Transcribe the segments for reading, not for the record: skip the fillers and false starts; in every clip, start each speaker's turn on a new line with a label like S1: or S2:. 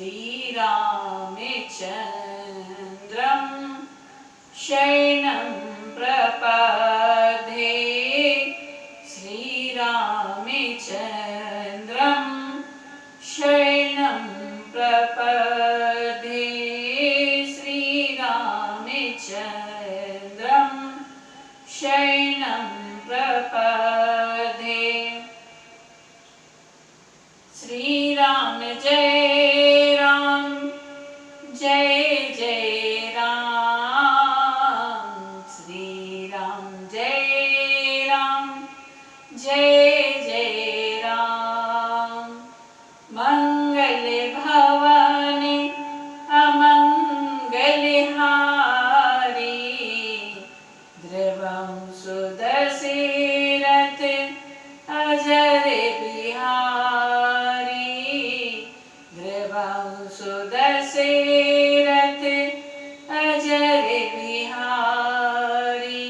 S1: श्रीरामचन्द्रं शरणं प्रपद्ये श्रीरामचन्द्रं शरणं प्रपद्ये श्रीरामचन्द्रं शरणं प्रपद्ये श्रीराम जय राम जय जय राम श्रीराम जय राम जय जय राम मंगल भवन अमंगल हारी ध्रुवं सुदशरथ अजर बिहारी ध्रुवं सुदशरथ अजर बिहारी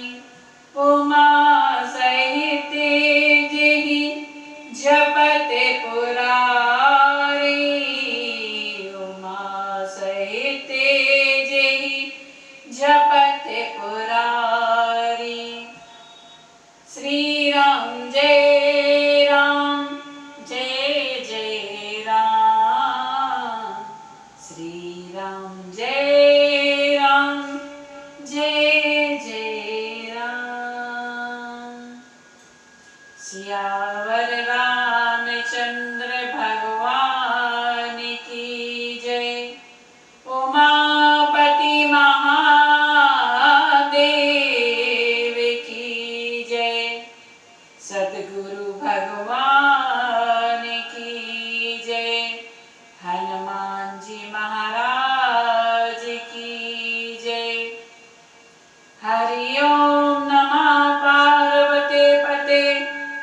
S1: उमा सहित जेहि जपत पुरारी उमा सहित जेहि जपत पुरारी श्रीराम जय राम जय जय राम श्रीराम जय राम जय जय राम सियावर रामचंद्र भगवान की जय उमापति महादेव की जय सद्गुरु भगवान की जय हनुमान जी महाराज की जय हरि ओम नमः पार्वती पते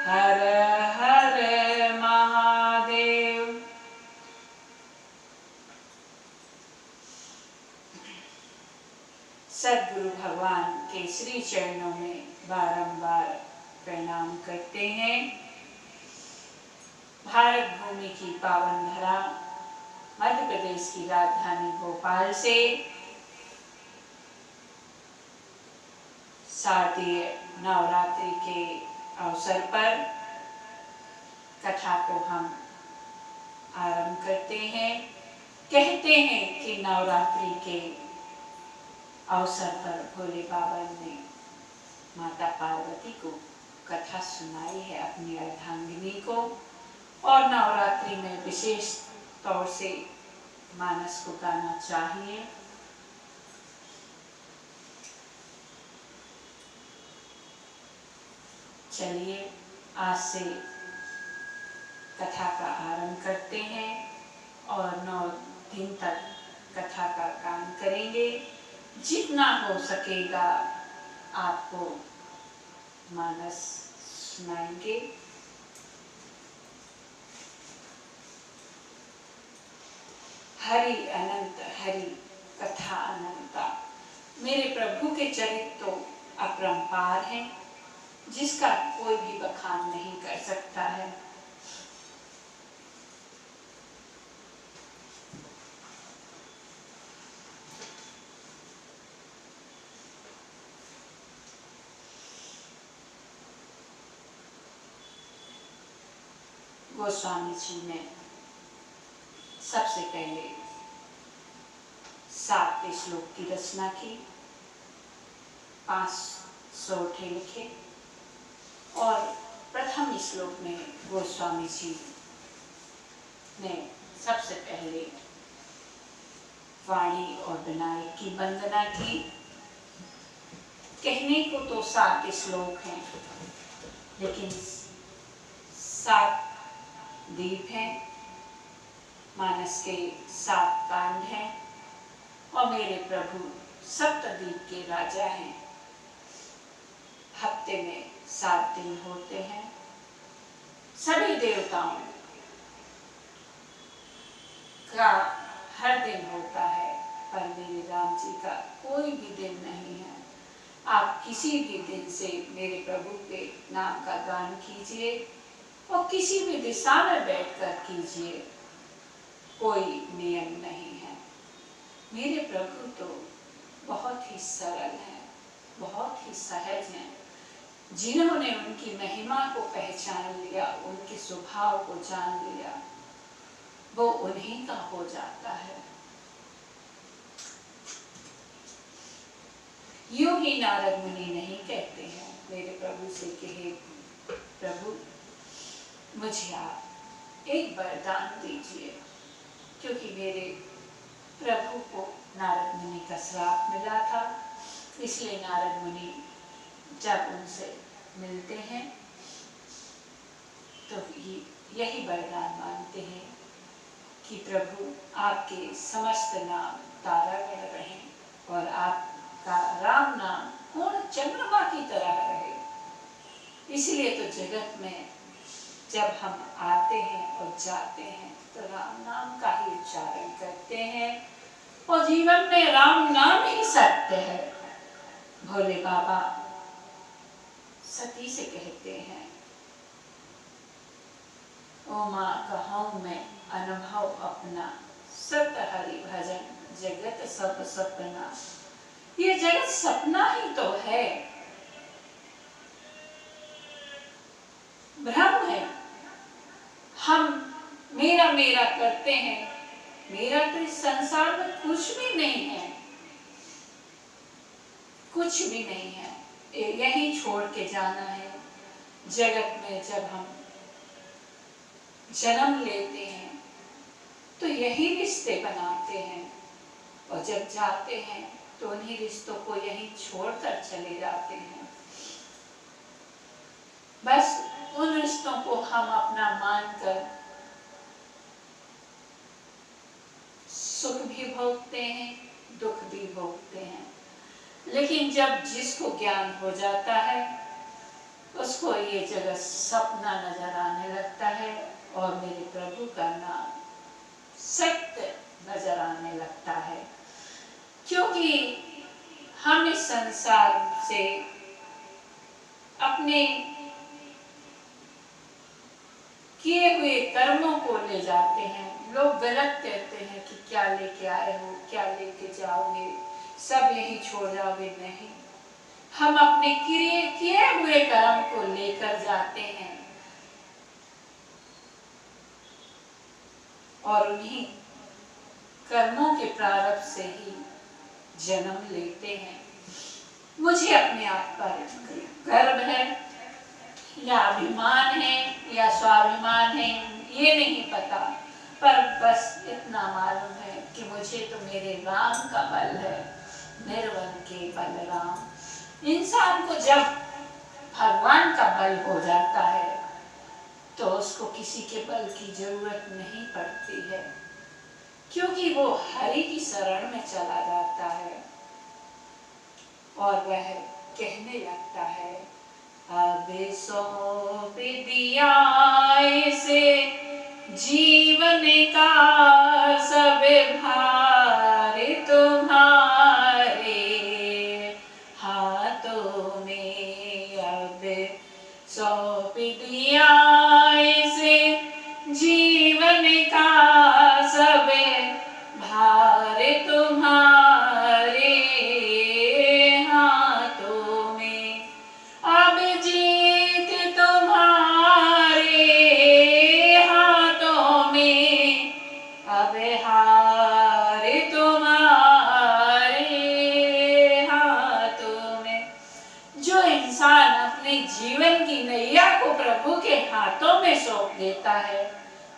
S1: हर हर महादेव। सद्गुरु भगवान के श्री चरणों में बारंबार प्रणाम करते हैं। भारत भूमि की पावन धरा मध्य प्रदेश की राजधानी भोपाल से शारदीय नवरात्रि के अवसर पर कथा को हम आरंभ करते हैं। कहते हैं कि नवरात्रि के अवसर पर भोले बाबा ने माता पार्वती को कथा सुनाई है अपनी अर्धांगिनी को, और नवरात्रि में विशेष तौर से मानस को गाना चाहिए। चलिए आज से कथा का आरंभ करते हैं और 9 दिन तक कथा का गान करेंगे। जितना हो सकेगा आपको मानस सुनाएंगे। हरि अनंत हरि कथा अनंता। मेरे प्रभु के चरित्र तो अपरंपार हैं, जिसका कोई भी बखान नहीं कर सकता है। गोस्वामी जी ने सबसे पहले 7 श्लोक की रचना की, 5 सोठे लिखे, और प्रथम श्लोक में गोस्वामी जी ने सबसे पहले वाणी और विनायक की वंदना की। कहने को तो 7 श्लोक हैं, लेकिन 7 दीप हैं, मानस के 7 कांड हैं, और मेरे प्रभु सप्तद्वीप के राजा हैं। हफ्ते में 7 दिन होते हैं। सभी देवताओं का हर दिन होता है, पर मेरे राम जी का कोई भी दिन नहीं है। आप किसी भी दिन से मेरे प्रभु के नाम का गान कीजिए और किसी भी दिशा में बैठकर कीजिए, कोई नियम नहीं है। मेरे प्रभु तो बहुत ही सरल हैं, बहुत ही सहज हैं। जिन्होंने उनकी महिमा को पहचान लिया, उनके स्वभाव को जान लिया, वो उन्हीं का हो जाता है। यूं ही नारद मुनि नहीं कहते हैं मेरे प्रभु से कि हे प्रभु, मुझे आप एक वरदान दीजिए, क्योंकि मेरे प्रभु को नारद मुनि का श्राप मिला था। इसलिए नारद मुनि जब उनसे मिलते हैं तो यही वरदान मांगते हैं कि प्रभु आपके समस्त नाम तारागण रहें और आपका राम नाम पूर्ण चंद्रमा की तरह रहे। इसलिए तो जगत में जब हम आते हैं और जाते हैं तो राम नाम का ही उच्चारण करते हैं, और जीवन में राम नाम ही सत्य है। भोले बाबा सती से कहते हैं, ओ माँ कहूँ मैं अनुभव अपना, सत हरि भजन जगत सब सपना। ये जगत सपना ही तो है, भ्रम है। हम मेरा मेरा करते हैं, मेरा तो इस संसार में कुछ भी नहीं है, कुछ भी नहीं है। यही छोड़ के जाना है। जगत में जब हम जन्म लेते हैं तो यही रिश्ते बनाते हैं, और जब जाते हैं तो उन्हीं रिश्तों को यहीं छोड़कर चले जाते हैं। बस उन रिश्तों को हम अपना मानकर सुख भी भोगते हैं, दुख भी भोगते हैं। लेकिन जब जिसको ज्ञान हो जाता है उसको ये जगत सपना नजर आने लगता है और मेरे प्रभु का नाम सत्य नजर आने लगता है। क्योंकि हम इस संसार से अपने किए हुए कर्मों को ले जाते हैं। लोग गलत कहते हैं कि क्या लेके आए हो, क्या लेके जाओगे, सब यही छोड़ जाओगे। नहीं, हम अपने किए हुए कर्म को लेकर जाते हैं और उन्हीं कर्मों के प्रारब्ध से ही जन्म लेते हैं। मुझे अपने आप पर गर्व है या अभिमान है या स्वाभिमान है, ये नहीं पता, पर बस इतना मालूम है कि मुझे तो मेरे राम का बल है। निर्बल के बल राम। इंसान को जब भगवान का बल हो जाता है तो उसको किसी के बल की जरूरत नहीं पड़ती है, क्योंकि वो हरि की शरण में चला जाता है और वह कहने लगता है, अब सौंप दिया से जीवन का सब भार तुम्हारे हाथों में। अब सौंप दिया से जीवन का सब भार तुम्हारे हाथों में। अब जीत तुम्हारे हाथों में, अब हार तुम्हारे हाथों में। जो इंसान अपने जीवन की नैया को प्रभु के हाथों में सौंप देता है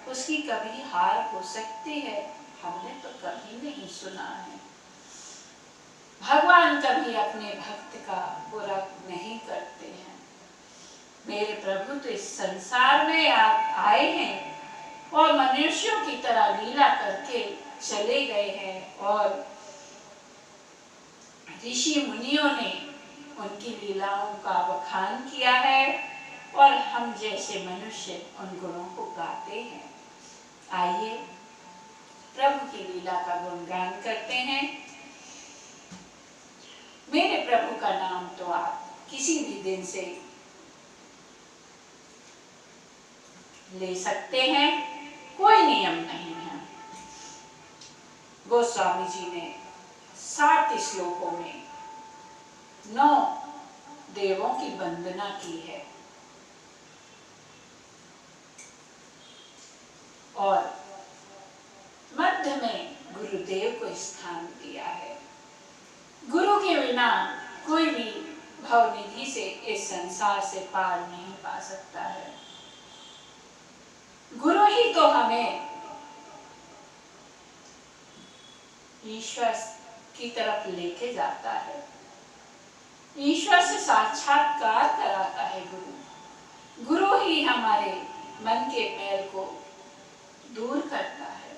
S1: उसकी कभी हार हो सकती है? हमने तो कभी नहीं सुना है। भगवान कभी अपने भक्त का बुरा नहीं करते हैं। मेरे प्रभु तो इस संसार में आए हैं और मनुष्यों की तरह लीला करके चले गए हैं, और ऋषि मुनियों ने उनकी लीलाओं का बखान किया है और हम जैसे मनुष्य उन गुणों को गाते हैं। आइए प्रभु की लीला का गुणगान करते हैं। मेरे प्रभु का नाम तो आप किसी भी दिन से ले सकते हैं, कोई नियम नहीं है। गोस्वामी जी ने 7 श्लोकों में 9 देवों की वंदना की है और मध्य में गुरुदेव को स्थान दिया है। गुरु के बिना कोई भी भवनिधि से इस संसार से पार नहीं पा सकता है। गुरु ही तो हमें ईश्वर की तरफ लेके जाता है, ईश्वर से साक्षात्कार कराता है। गुरु ही हमारे मन के मैल को दूर करता है।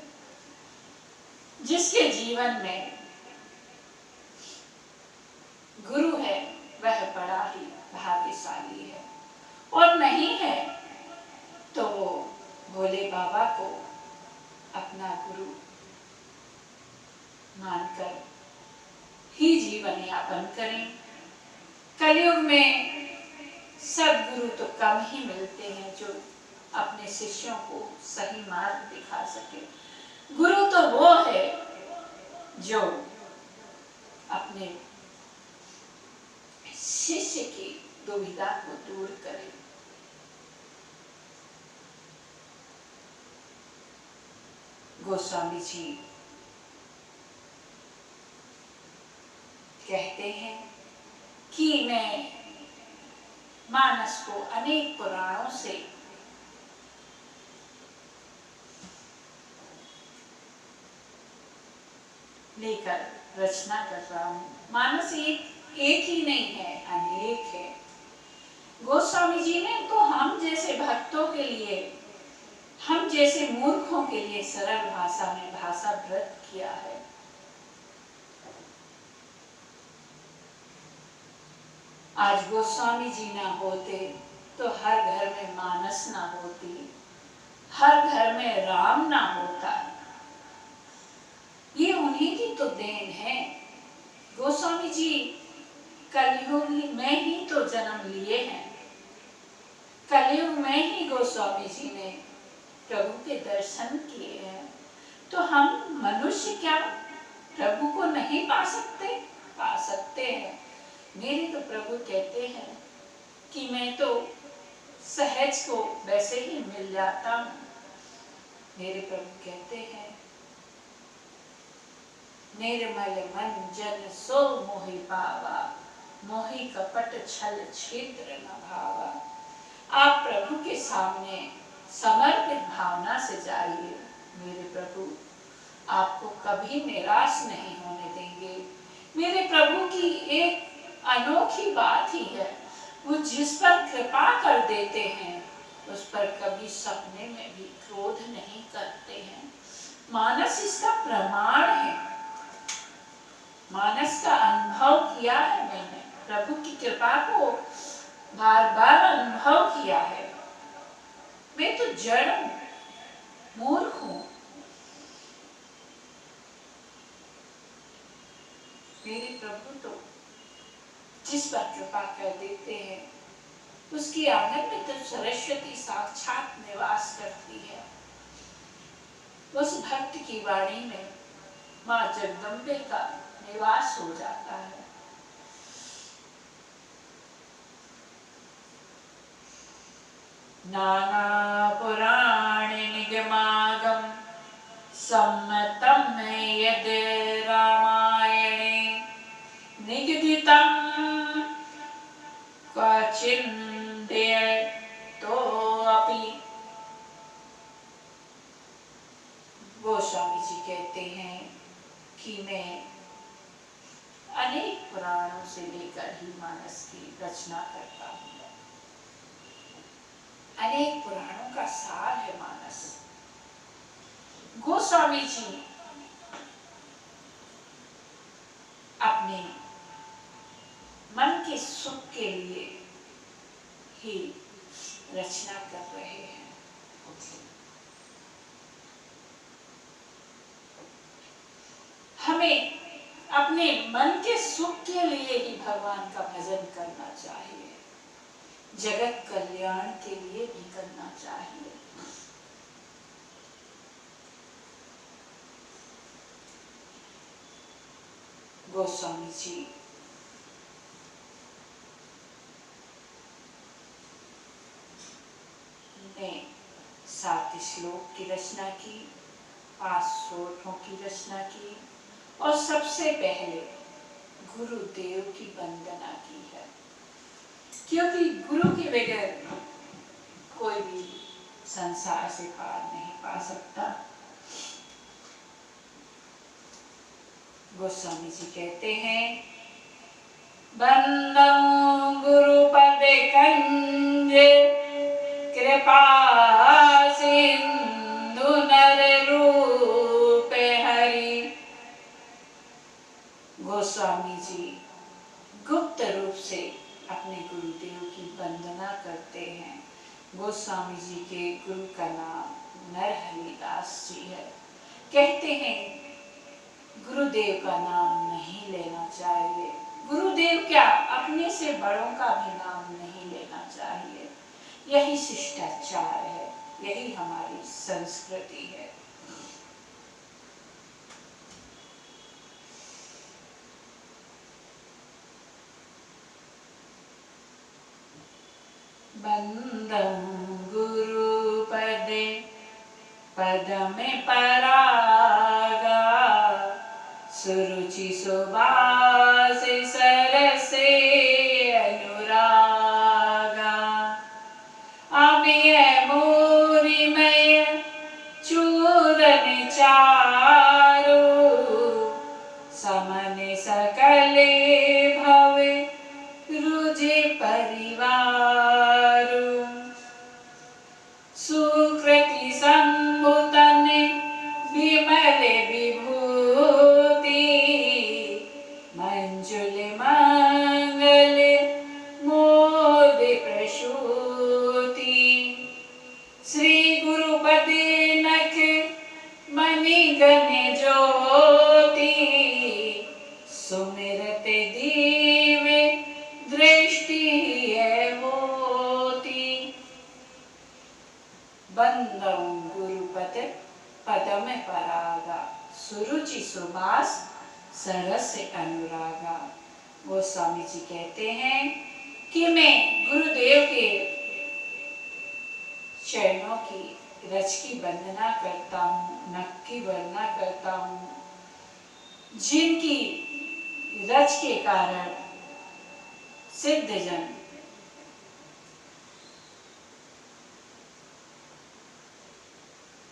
S1: जिसके जीवन में गुरु है वह बड़ा ही भाग्यशाली है, और नहीं है तो वो भोले बाबा को अपना गुरु मानकर ही जीवन यापन करें। कलयुग में सद्गुरु तो कम ही मिलते हैं जो अपने शिष्यों को सही मार्ग दिखा सके। गुरु तो वो है जो अपने शिष्य की दुविधा को दूर करे। गोस्वामी जी कहते हैं कि मैं मानस को अनेक पुराणों से लेकर रचना कर रहा हूँ। मानस एक ही नहीं है, अनेक है। गोस्वामी जी ने तो हम जैसे भक्तों के लिए, हम जैसे मूर्खों के लिए सरल भाषा में भाषा व्रत किया है। आज गोस्वामी जी ना होते तो हर घर में मानस ना होती, हर घर में राम ना होता। ये उन्हीं की तो देन है। गोस्वामी जी कलयुग में ही तो जन्म लिए हैं। कलयुग में ही गोस्वामी जी ने प्रभु के दर्शन किए हैं। तो हम मनुष्य क्या प्रभु को नहीं पा सकते? पा सकते हैं। मेरे तो प्रभु कहते हैं कि मैं तो सहज को वैसे ही मिल जाता हूँ। मेरे प्रभु कहते हैं निर्मल मन जन सो मोहि पावा, मोहि कपट छल छिद्र न भावा। आप प्रभु के सामने समर्पित भावना से जाइए। मेरे प्रभु आपको कभी निराश नहीं होने देंगे। मेरे प्रभु की एक अनोखी बात ही है, वो जिस पर कृपा कर देते हैं उस पर कभी सपने में भी क्रोध नहीं करते हैं। मानस इसका प्रमाण है। मानस का अनुभव किया है मैंने, प्रभु की कृपा को बार बार अनुभव किया है। मैं तो जड़ हूं, मूर्ख हूं। मेरे प्रभु तो जिस पर कृपा कर देते हैं उसकी आंगन में तो सरस्वती साक्षात निवास करती है। उस भक्त की वाणी में मां जगदम्बे का निवास हो जाता है। नाना पुराणे निगमागम सम्मतम यद रामायणे निगदितम क्वचिन्देय तो अपि। गोस्वामी जी कहते हैं कि मैं अनेक पुराणों से लेकर ही मानस की रचना करता हूँ। अनेक पुराणों का सार है मानस। गोस्वामी जी अपने मन के सुख के लिए ही रचना कर रहे हैं। हमें अपने मन के सुख के लिए ही भगवान का भजन करना चाहिए, जगत कल्याण के लिए भी करना चाहिए। गोस्वामी जी ने 7 श्लोक की रचना की, 5 श्लोकों की रचना की और सबसे पहले गुरुदेव की वंदना की है, क्योंकि गुरु के बगैर कोई भी संसार से पार नहीं पा सकता। गोस्वामी जी कहते हैं, बंदं गुरुपद कंज कृपा सिंधु नर रूप हरि। गोस्वामी जी गुप्त रूप से अपने गुरुदेव की वंदना करते हैं। गोस्वामी जी के गुरु का नाम नरहरिदास जी है। कहते हैं गुरुदेव का नाम नहीं लेना चाहिए। गुरुदेव क्या, अपने से बड़ों का भी नाम नहीं लेना चाहिए। यही शिष्टाचार है, यही हमारी संस्कृति है। बंदं गुरुपदे पदमे परागा सुरुचि सुबास सरसे अनुरागा। अमिय मूरिमय चूरन चारु समन सकले भवे रुझे परिवारु। सुकृति संभुतन विमल विभूति मंजुल मंगल मोद प्रसूति। श्री गुरुपति नख मणि गण ज्योति सुमिरत दीवे दृष्टि है होती। बंदं गुरुपद पदम परागा सुरुचि सुबास सरस अनुरागा। गोस्वामी जी कहते हैं कि मैं गुरुदेव के चरणों की रज की वंदना करता हूँ, नख की वंदना करता हूँ, जिनकी रज के कारण सिद्धजन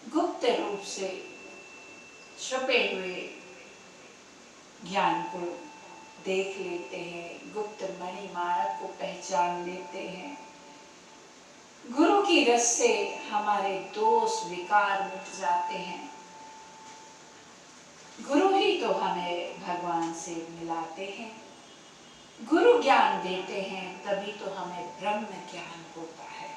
S1: गुप्त रूप से छुपे हुए ज्ञान को देख लेते हैं, गुप्त मणि मार्ग को पहचान लेते हैं। गुरु की रस से हमारे दोष विकार मिट जाते हैं। गुरु ही तो हमें भगवान से मिलाते हैं, गुरु ज्ञान देते हैं, तभी तो हमें ब्रह्म ज्ञान होता है।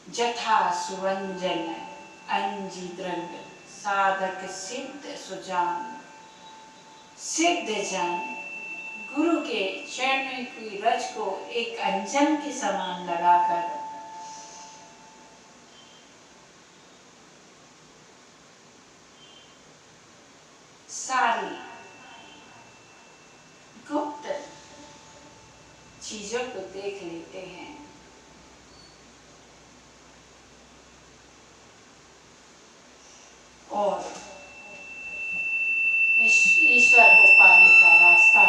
S1: जथा सुवंजन अंजिद्रंग साधक सिद्ध सुजान। सिद्ध जन गुरु के चरण की रज को एक अंजन के समान लगाकर सारी गुप्त चीजों को देख लेते हैं। और ईश्वर को पाने का रास्ता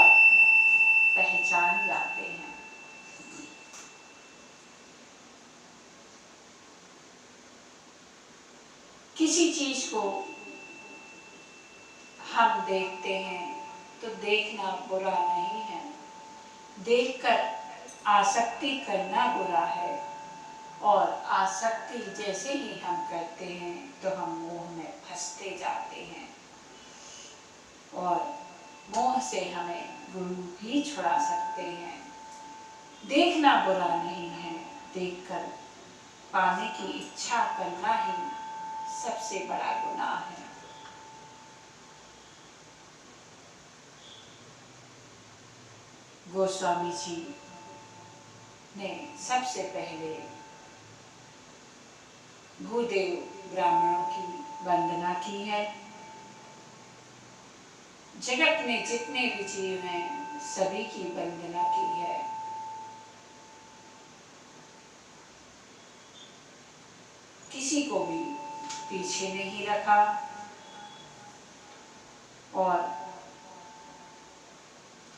S1: पहचान जाते हैं। किसी चीज को हम देखते हैं तो देखना बुरा नहीं है, देखकर आसक्ति करना बुरा है। और आसक्ति जैसे ही हम करते हैं तो हम मोह में फंसते जाते हैं और मोह से हमें गुरु ही छुड़ा सकते हैं। देखना बुरा नहीं है, देखकर पाने की इच्छा करना ही सबसे बड़ा गुनाह है। गोस्वामी जी ने सबसे पहले भूदेव ब्राह्मणों की वंदना की है। जगत में जितने भी जीव हैं सभी की वंदना की है। किसी को भी पीछे नहीं रखा और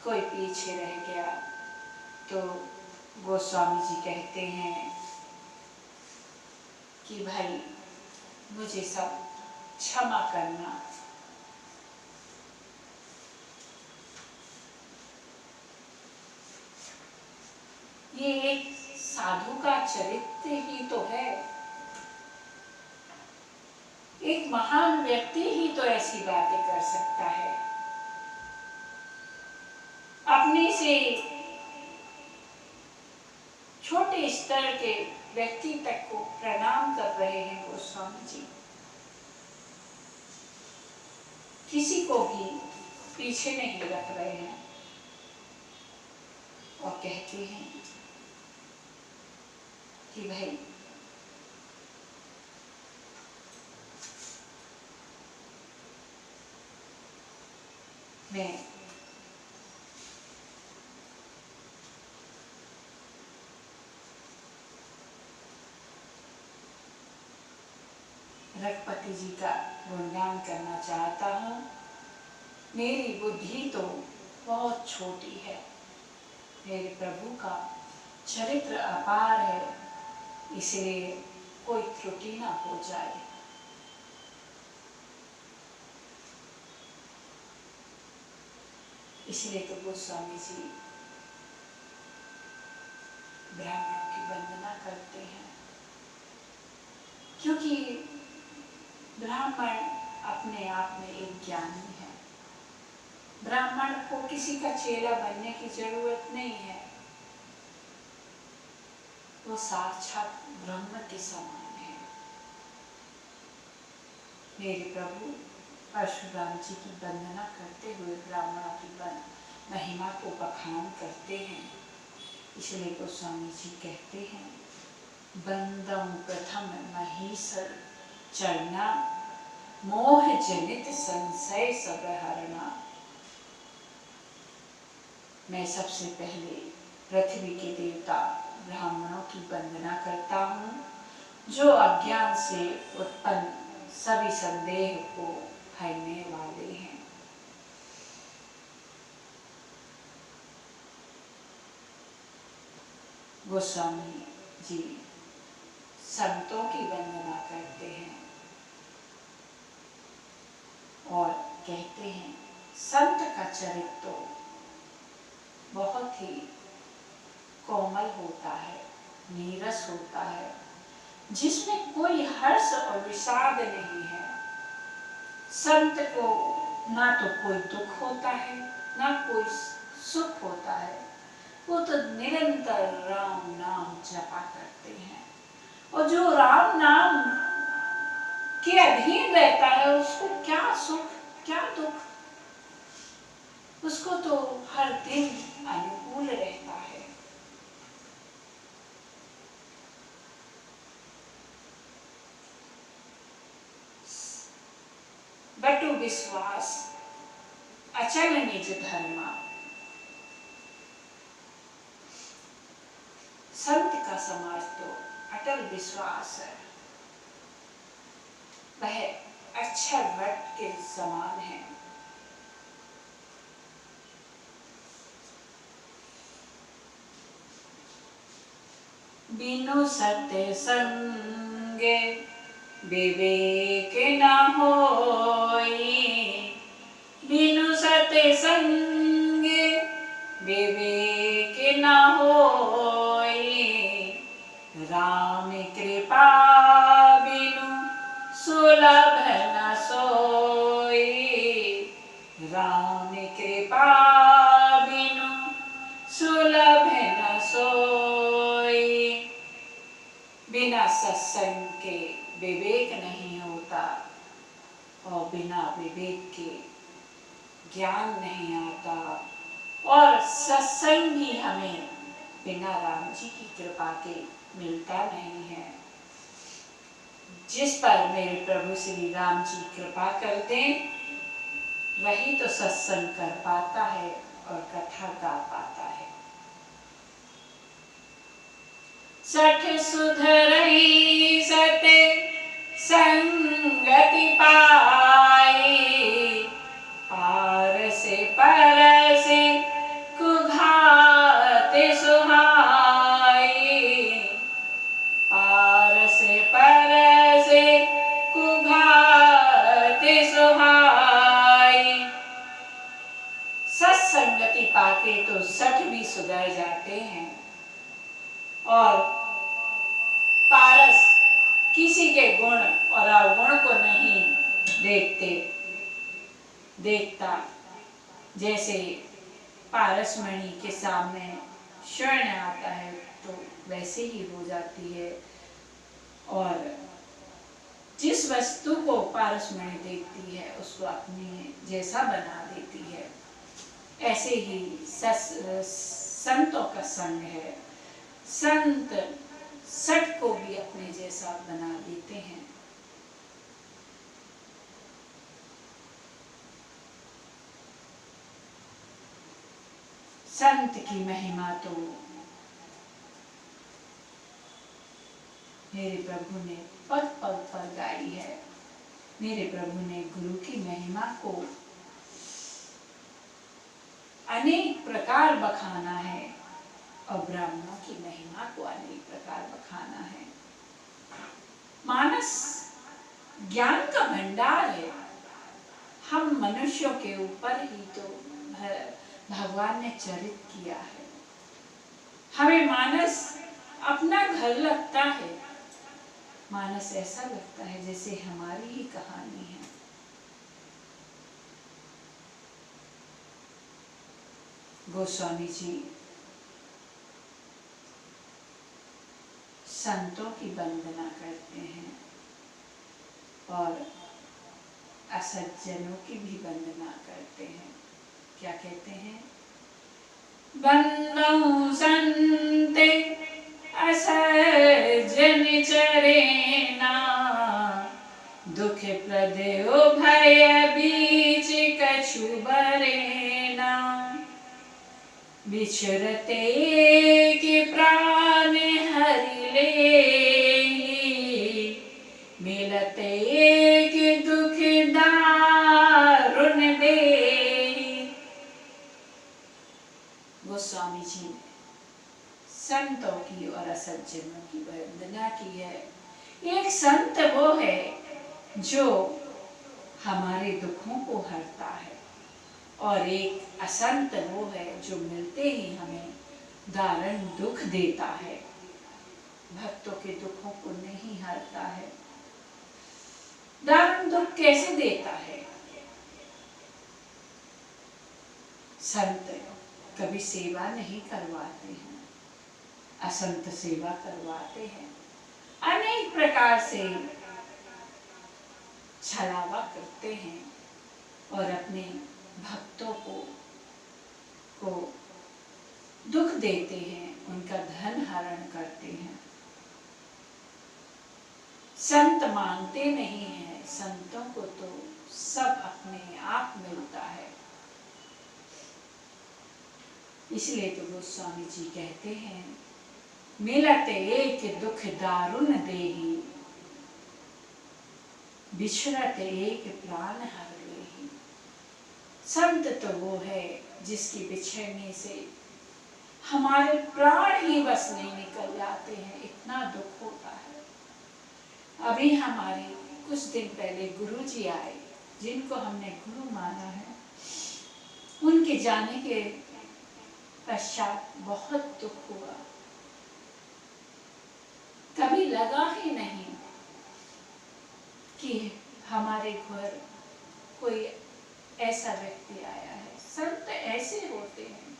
S1: कोई पीछे रह गया तो गोस्वामी जी कहते हैं कि भाई मुझे सब क्षमा करना। ये एक साधु का चरित्र ही तो है। एक महान व्यक्ति ही तो ऐसी बातें कर सकता है। अपने से छोटे स्तर के व्यक्ति तक को प्रणाम कर रहे हैं गोस्वामी जी। किसी को भी पीछे नहीं रख रहे हैं और कहते हैं कि भाई मैं रघुपति जी का गुणगान करना चाहता हूँ। मेरी बुद्धि तो बहुत छोटी है, मेरे प्रभु का चरित्र अपार है, इसलिए कोई त्रुटि ना हो जाए। इसलिए तो गोस्वामी जी ब्राह्मणों की वंदना करते हैं, क्योंकि ब्राह्मण अपने आप में एक ज्ञानी है। ब्राह्मण को किसी का चेला बनने की जरूरत नहीं है, वो साक्षात ब्रह्म के समान है। मेरे प्रभु परशुराम जी की वंदना करते हुए ब्राह्मणों की महिमा को बखान करते हैं। इसलिए गोस्वामी जी कहते हैं, बंदम प्रथम महीसर चरना, मोह जनित संशय सब हरना। मैं सबसे पहले पृथ्वी के देवता ब्राह्मणों की वंदना करता हूँ, जो अज्ञान से उत्पन्न सभी संदेह को हरने वाले हैं। गोस्वामी जी संतों की वंदना करते हैं और कहते हैं, संत का चरित्र बहुत ही कोमल होता है, नीरस होता है, जिसमें कोई हर्ष और विषाद नहीं है। संत को ना तो कोई दुख होता है, ना कोई सुख होता है। वो तो निरंतर राम नाम जपा करते हैं, और जो राम नाम के अधीन रहता है उसको क्या सुख क्या दुख, उसको तो हर दिन अनुकूल रहता है। बटु विश्वास अचल निज धर्मा। संत का समाज तो अटल विश्वास है, वह अक्षर वट के समान है। बिनु सत्य संगे विवेक न होई, बिनु सत्य संगे विवेक न होई। राम कृपा बिनु सुलभ न सोई, राम कृपा बिनु सुलभ न सोई। बिना सत्संग के विवेक नहीं होता, और बिना विवेक के ज्ञान नहीं आता, और सत्संग भी हमें बिना राम जी की कृपा के मिलता नहीं है। जिस पर मेरे प्रभु श्री राम जी कृपा कर दें, वही तो सत्संग कर पाता है और कथा गा पाता है। सठ सुधरई सते संगति पाई, पार से पर से कुघाते सुहाई, पार से पर से कुघाते सुहाई। सत्संगति पाके तो सठ भी सुधर जाते हैं और पारस किसी के गुण और अवगुण को नहीं देखता। जैसे पारसमणि के सामने स्वर्ण आता है तो वैसे ही हो जाती है, और जिस वस्तु को पारसमणि देखती है उसको अपने जैसा बना देती है। ऐसे ही संतों का संग है। संत सठ को भी अपने जैसा बना देते हैं। संत की महिमा तो मेरे प्रभु ने पग पग पर गाई है। मेरे प्रभु ने गुरु की महिमा को अनेक प्रकार बखाना है और ब्राह्मणों की महिमा को अनेक प्रकार बखाना है। मानस ज्ञान का भंडार है। हम मनुष्यों के ऊपर ही तो भगवान ने चरित किया है। हमें मानस अपना घर लगता है। मानस ऐसा लगता है जैसे हमारी ही कहानी है। गोस्वामी जी संतों की वंदना करते हैं और असज्जनों की भी वंदना करते हैं। क्या कहते हैं? वंदौ संते असज्जन चरेना, दुख प्रदेव भय बीच कछु बरेना, बिछरते के प्राण हरि ले, मिलते के दुख दारुण दे। गोस्वामी जी ने संतों की और असज्जनों की वंदना की है। एक संत वो है जो हमारे दुखों को हरता है और एक असंत वो है जो मिलते ही हमें दारुण दुख देता है। भक्तों के दुखों को नहीं हरता है। दारुण दुख कैसे देता है? संत कभी सेवा नहीं करवाते हैं, असंत सेवा करवाते हैं। अनेक प्रकार से छलावा करते हैं और अपने भक्तों को दुख देते हैं, उनका धन हरण करते हैं। संत मांगते नहीं हैं। संतों को तो सब अपने आप मिलता है। इसलिए तो गोस्वामी जी कहते हैं, मिलत एक दुख दारुण देहि, बिछड़त एक प्राण हर लेहि। संत तो वो है जिसकी बिछड़ने से हमारे प्राण ही बस नहीं निकल जाते हैं, इतना दुख होता है। अभी हमारे कुछ दिन पहले गुरु जी आए, जिनको हमने गुरु माना है। उनके जाने के पश्चात बहुत दुख हुआ। कभी लगा ही नहीं कि हमारे घर कोई ऐसा व्यक्ति आया है। संत ऐसे होते हैं।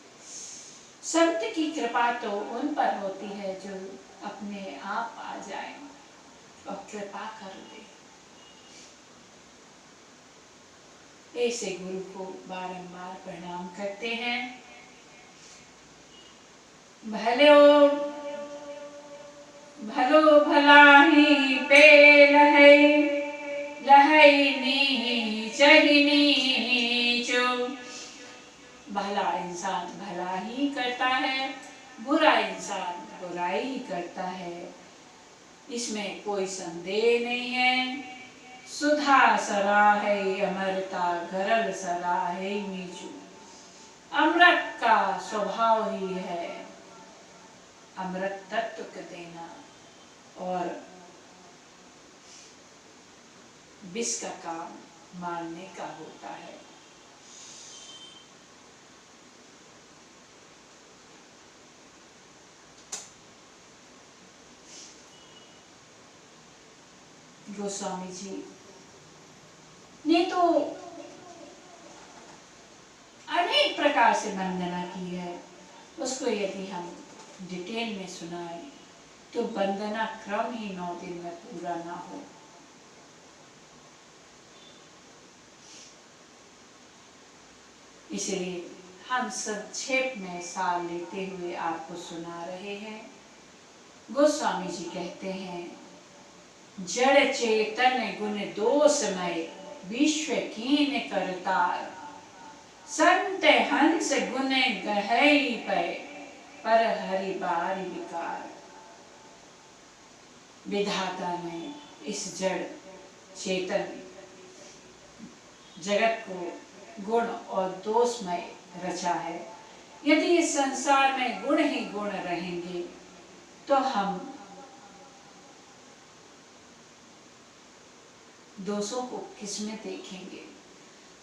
S1: संत की कृपा तो उन पर होती है जो अपने आप आ जाए और कृपा कर दे। ऐसे गुरु को बारंबार प्रणाम करते हैं। भलो भला ही पेल बुराई ही करता है, इसमें कोई संदेह नहीं है। सुधा सरा है अमरता गरल सरा है मीचू। अमृत का स्वभाव ही है अमृत तत्व को देना और विष का काम मारने का होता है। गोस्वामी जी ने तो अनेक प्रकार से वंदना की है, उसको यदि हम डिटेल में सुनाए तो वंदना क्रम ही 9 दिन में पूरा ना हो। इसलिए हम संक्षेप में सार लेते हुए आपको सुना रहे हैं। गोस्वामी जी कहते हैं, जड़ चेतन गुण दोषमय विश्व कीन करतार। संत हंस गुण गहई पे पर हरि बारी विकार। विधाता ने इस जड़ चेतन जगत को गुण और दोषमय रचा है। यदि इस संसार में गुण ही गुण रहेंगे तो हम दोषों को किसमें देखेंगे?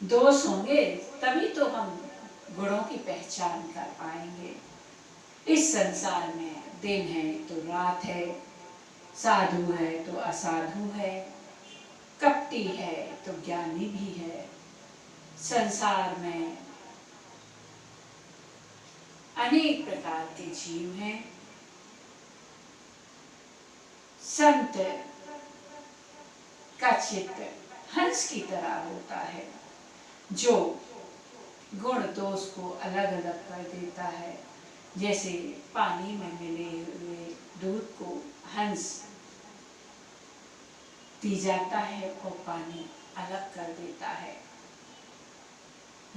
S1: दोष होंगे तभी तो हम गुणों की पहचान कर पाएंगे। इस संसार में दिन है तो रात है, साधु है तो असाधु है, कपटी है तो ज्ञानी भी है। संसार में अनेक प्रकार के जीव हैं। संत का चित्त हंस की तरह होता है, जो गुण दोष को अलग अलग कर देता है। जैसे पानी में मिले हुए दूध को हंस पी जाता है और पानी अलग कर देता है।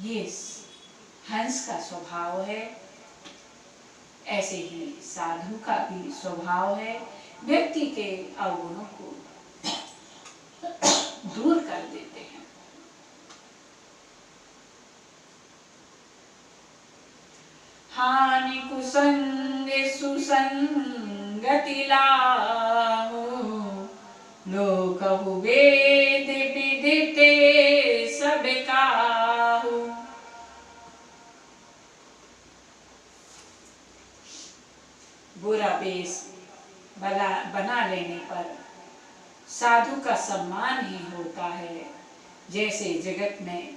S1: ये हंस का स्वभाव है। ऐसे ही साधु का भी स्वभाव है, व्यक्ति के अवगुणों को दूर कर देते हैं। हानि कुसंग सुसंगति लाहु। लोकहु वेद विदिते सब काहू। बुरा वेश बना लेने पर साधु का सम्मान ही होता है। जैसे जगत में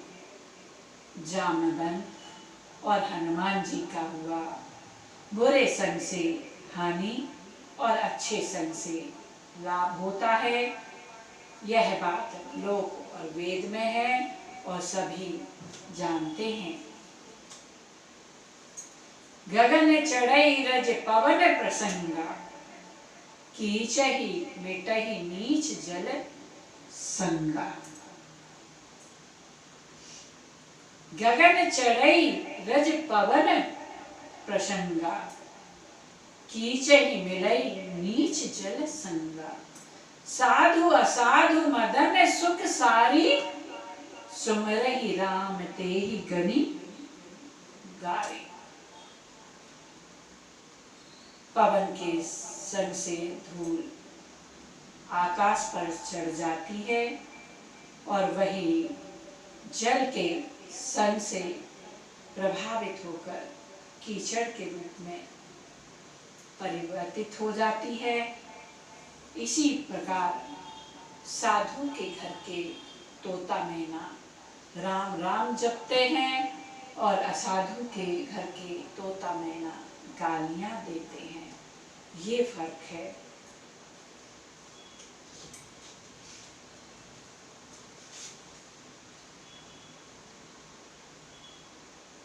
S1: जामवंत और हनुमान जी का हुआ। बुरे संग से हानि और अच्छे संग से लाभ होता है। यह बात लोक और वेद में है और सभी जानते हैं। गगन चढ़ई रज पवन प्रसंगा। कीचहि मिटहि नीच जल संगा। गगन चढ़ई रज पवन प्रसंगा। कीचहि मिलई नीच जल संगा। साधु असाधु मदन सुख सारी। सुमरहि राम तेहि गनि गारी। पवन के संग से धूल आकाश पर चढ़ जाती है और वही जल के संग से प्रभावित होकर कीचड़ के रूप में परिवर्तित हो जाती है। इसी प्रकार साधु के घर के तोता मैना राम राम जपते हैं और असाधु के घर के तोता मैना गालियां देते हैं। ये फर्क है।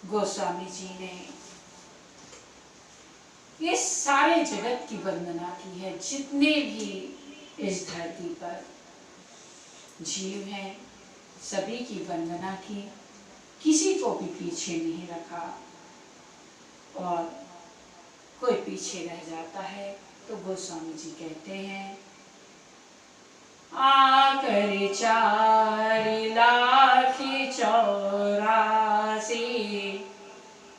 S1: गोस्वामी जी ने ये सारे जगत की वंदना की है। जितने भी इस धरती पर जीव हैं सभी की वंदना की, किसी को भी पीछे नहीं रखा। और कोई पीछे रह जाता है तो गोस्वामी जी कहते हैं, आकर 4,84,000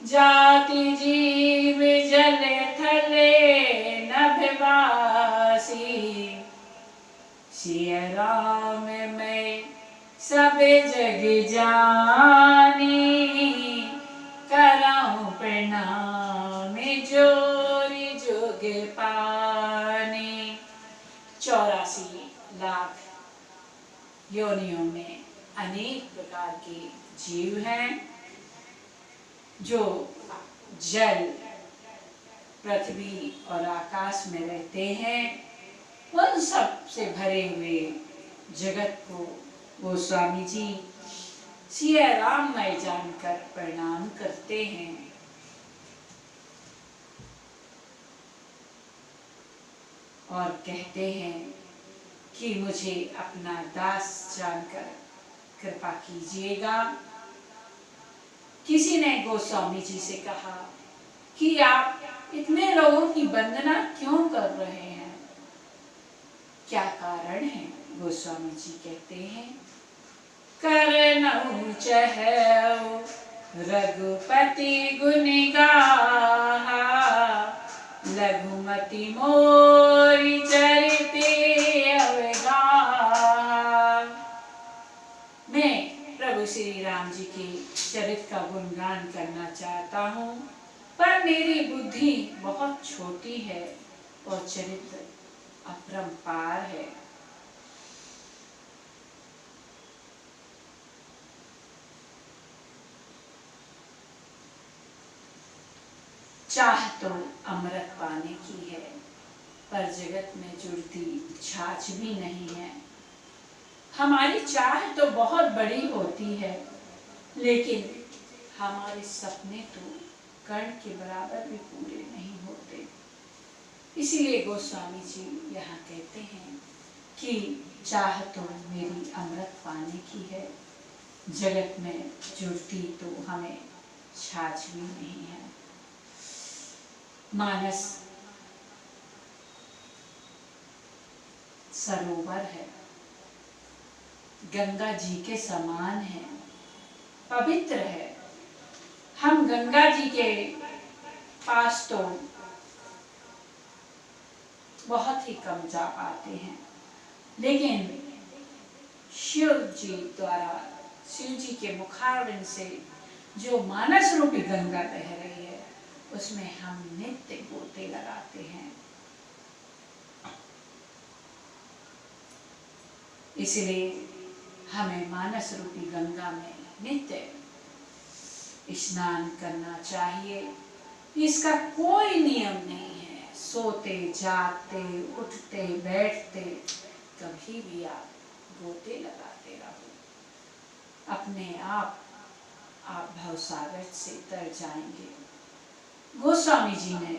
S1: जाति जीव जल थले नभवासी, सिया राम मैं सब जग जानी, कराऊं प्रणाम जोरी जोग पानी। 84 लाख योनियों में अनेक प्रकार के जीव हैं जो जल, पृथ्वी और आकाश में रहते हैं। उन सब से भरे हुए जगत को गोस्वामी जी सिया राममय जानकर प्रणाम करते हैं। और कहते हैं कि मुझे अपना दास जानकर कृपा कीजिएगा। किसी ने गोस्वामी जी से कहा कि आप इतने लोगों की वंदना क्यों कर रहे हैं, क्या कारण है? गोस्वामी जी कहते हैं, करनऊ चहउ रघुपति गुण गाहा, लघुमति मोरि चरिते अवगाहा। मैं प्रभु श्री राम जी के चरित्र का गुणगान करना चाहता हूँ, पर मेरी बुद्धि बहुत छोटी है और चरित्र अपरंपार है। चाह तो अमृत पाने की है, पर जगत में जुड़ती छाछ भी नहीं है। हमारी चाह तो बहुत बड़ी होती है, लेकिन हमारे सपने तो कण के बराबर भी पूरे नहीं होते। इसीलिए गोस्वामी जी यहाँ कहते हैं कि चाह तो मेरी अमृत पाने की है, जगत में जुड़ती तो हमें छाछ भी नहीं है। मानस सरोवर है, गंगा जी के समान है, पवित्र है। हम गंगा जी के पास तो बहुत ही कम जा पाते हैं, लेकिन शिव जी द्वारा, शिव जी के मुखारविंद से जो मानस रूपी गंगा बह रही है, उसमें हम नित्य गोते लगाते हैं। इसलिए हमें मानस रूपी गंगा में नित्य स्नान करना चाहिए। इसका कोई नियम नहीं है, सोते जागते उठते बैठते कभी भी आप गोते लगाते रहो, अपने आप भवसागर से तर जाएंगे। गोस्वामी जी ने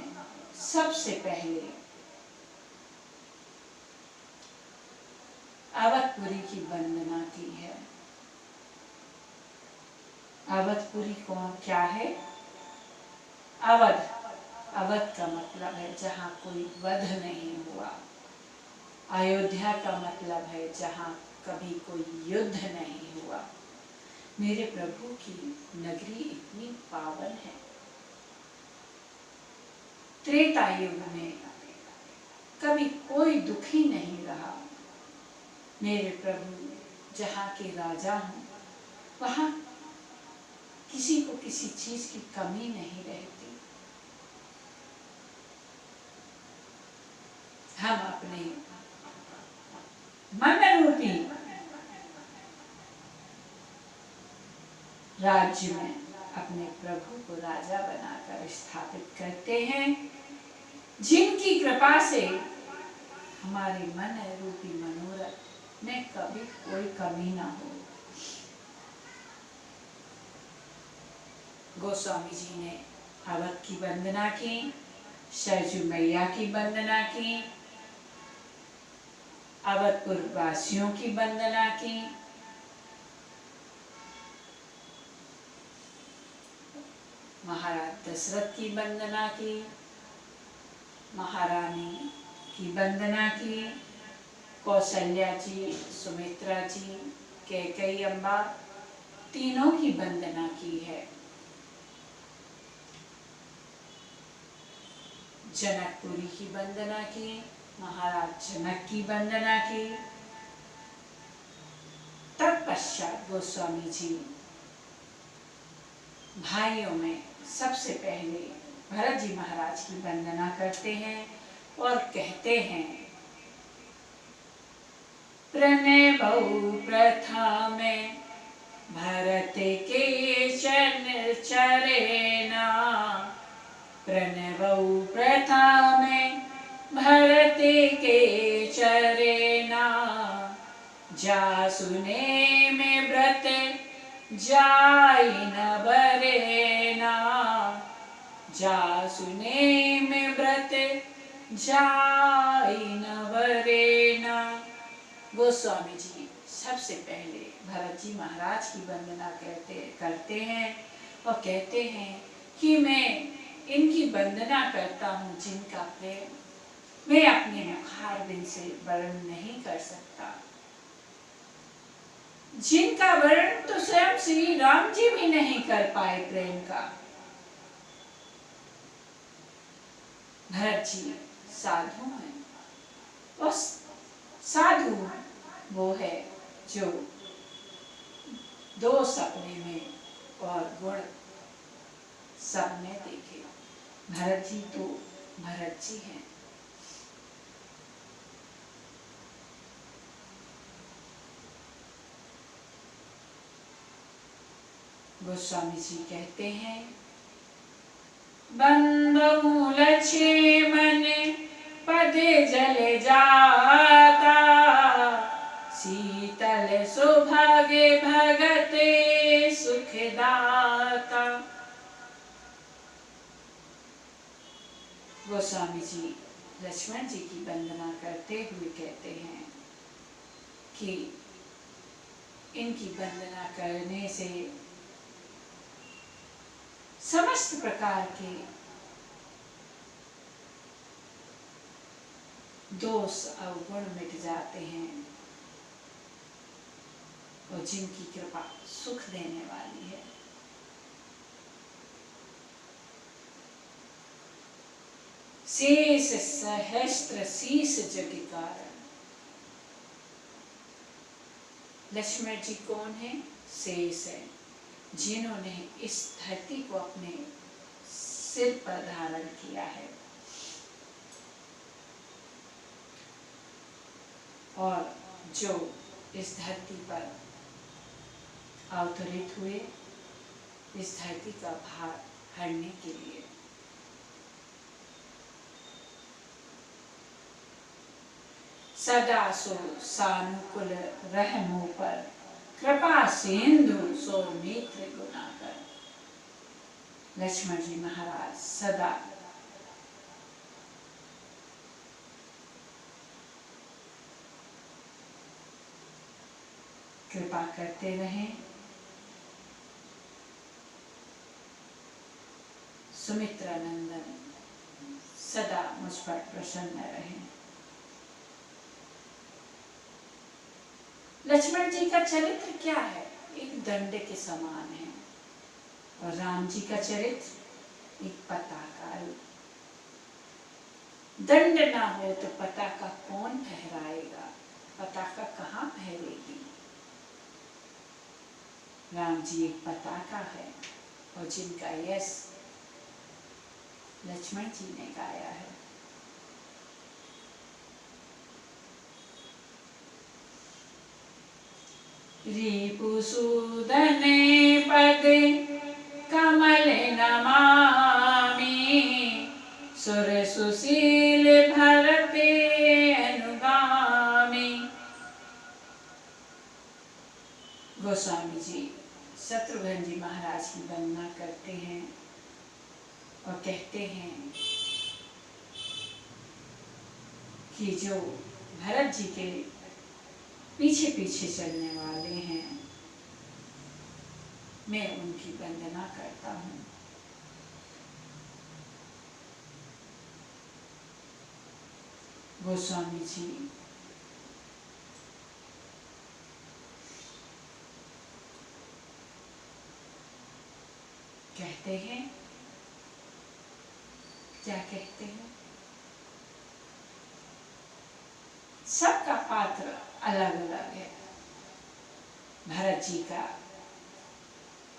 S1: सबसे पहले अवधपुरी की वंदना की है। अवधपुरी कौन क्या है? अवध, अवध का मतलब है जहाँ कोई वध नहीं हुआ। अयोध्या का मतलब है जहाँ कभी कोई युद्ध नहीं हुआ। मेरे प्रभु की नगरी इतनी पावन है। त्रेता युग में कभी कोई दुखी नहीं रहा। मेरे प्रभु जहाँ के राजा हों, वहाँ किसी को किसी चीज की कमी नहीं रहती। हम अपने मन रूपी राज्य में अपने प्रभु को राजा बनाकर स्थापित करते हैं, जिनकी कृपा से हमारे मन रूपी मनोरथ में कभी कोई कमी ना हो। गोस्वामी जी ने अवध की वंदना की, सरजू मैया की वंदना की, अवधपुर वासियों की वंदना की, महाराज दशरथ की वंदना की, महारानी की वंदना की, कौशल्या जी, सुमित्रा जी, कैकेयी अम्बा तीनों की वंदना की है। जनकपुरी की वंदना की, महाराज जनक की वंदना की। तत्पश्चात गोस्वामी जी भाइयों में सबसे पहले भरत जी महाराज की वंदना करते हैं और कहते हैं, प्रणबौ प्रथम भरत के चरण चरेना, प्रणबौ प्रथम भरत के चरेना, जासुने में व्रत जाई न बरेना, जासुने में व्रत जाई न बरेना। गोस्वामी जी सबसे पहले भरत जी महाराज की वंदना करते हैं और कहते हैं कि मैं इनकी वंदना करता हूँ जिनका प्रेम मैं अपने मुखारबिंद से वर्णन नहीं कर सकता, जिनका वर्णन तो स्वयं श्री राम जी भी नहीं कर पाए प्रेम का। भरत जी साधु हैं और साधु वो है जो दो सपने में और गुण सब में देखे। भरत जी तो भरत जी हैं। गोस्वामी जी कहते हैं, बंधु लक्ष्मण पद जल जाता, शीतल सुभग भगत सुखदाता। गोस्वामी जी लक्ष्मण जी की वंदना करते हुए कहते हैं कि इनकी वंदना करने से समस्त प्रकार के दोष अवगुण मिट जाते हैं और जिनकी कृपा सुख देने वाली है। शेष सहस्त्र शीस जग कारण। लक्ष्मण जी कौन है? शेष है, जिन्होंने इस धरती को अपने सिर पर धारण किया है और जो इस धरती पर अवतरित हुए इस धरती का भार हरने के लिए। सदा सो सानुकूल रहमो पर, कृपा सिंधु सो मित्र गुणाकर। लक्ष्मण जी महाराज सदा कृपा करते रहें, सुमित्रा नंदन सदा मुझ पर प्रसन्न रहें। लक्ष्मण जी का चरित्र क्या है? एक दंड के समान है और राम जी का चरित्र एक पताका है। दंड ना हो तो पताका कौन फहराएगा? पताका कहाँ फहरेगी? राम जी एक पताका है और जिनका यश लक्ष्मण जी ने गाया है। रिपुसूदन पद कमल नमामि, सुर सुशील भरत अनुगामी। गोस्वामी जी शत्रुघ्न जी महाराज की वंदना करते हैं और कहते हैं कि जो भरत जी के पीछे पीछे चलने वाले हैं, मैं उनकी वंदना करता हूँ। गोस्वामी जी कहते हैं, क्या कहते हैं, सबका पात्र अलग अलग है। भरत जी का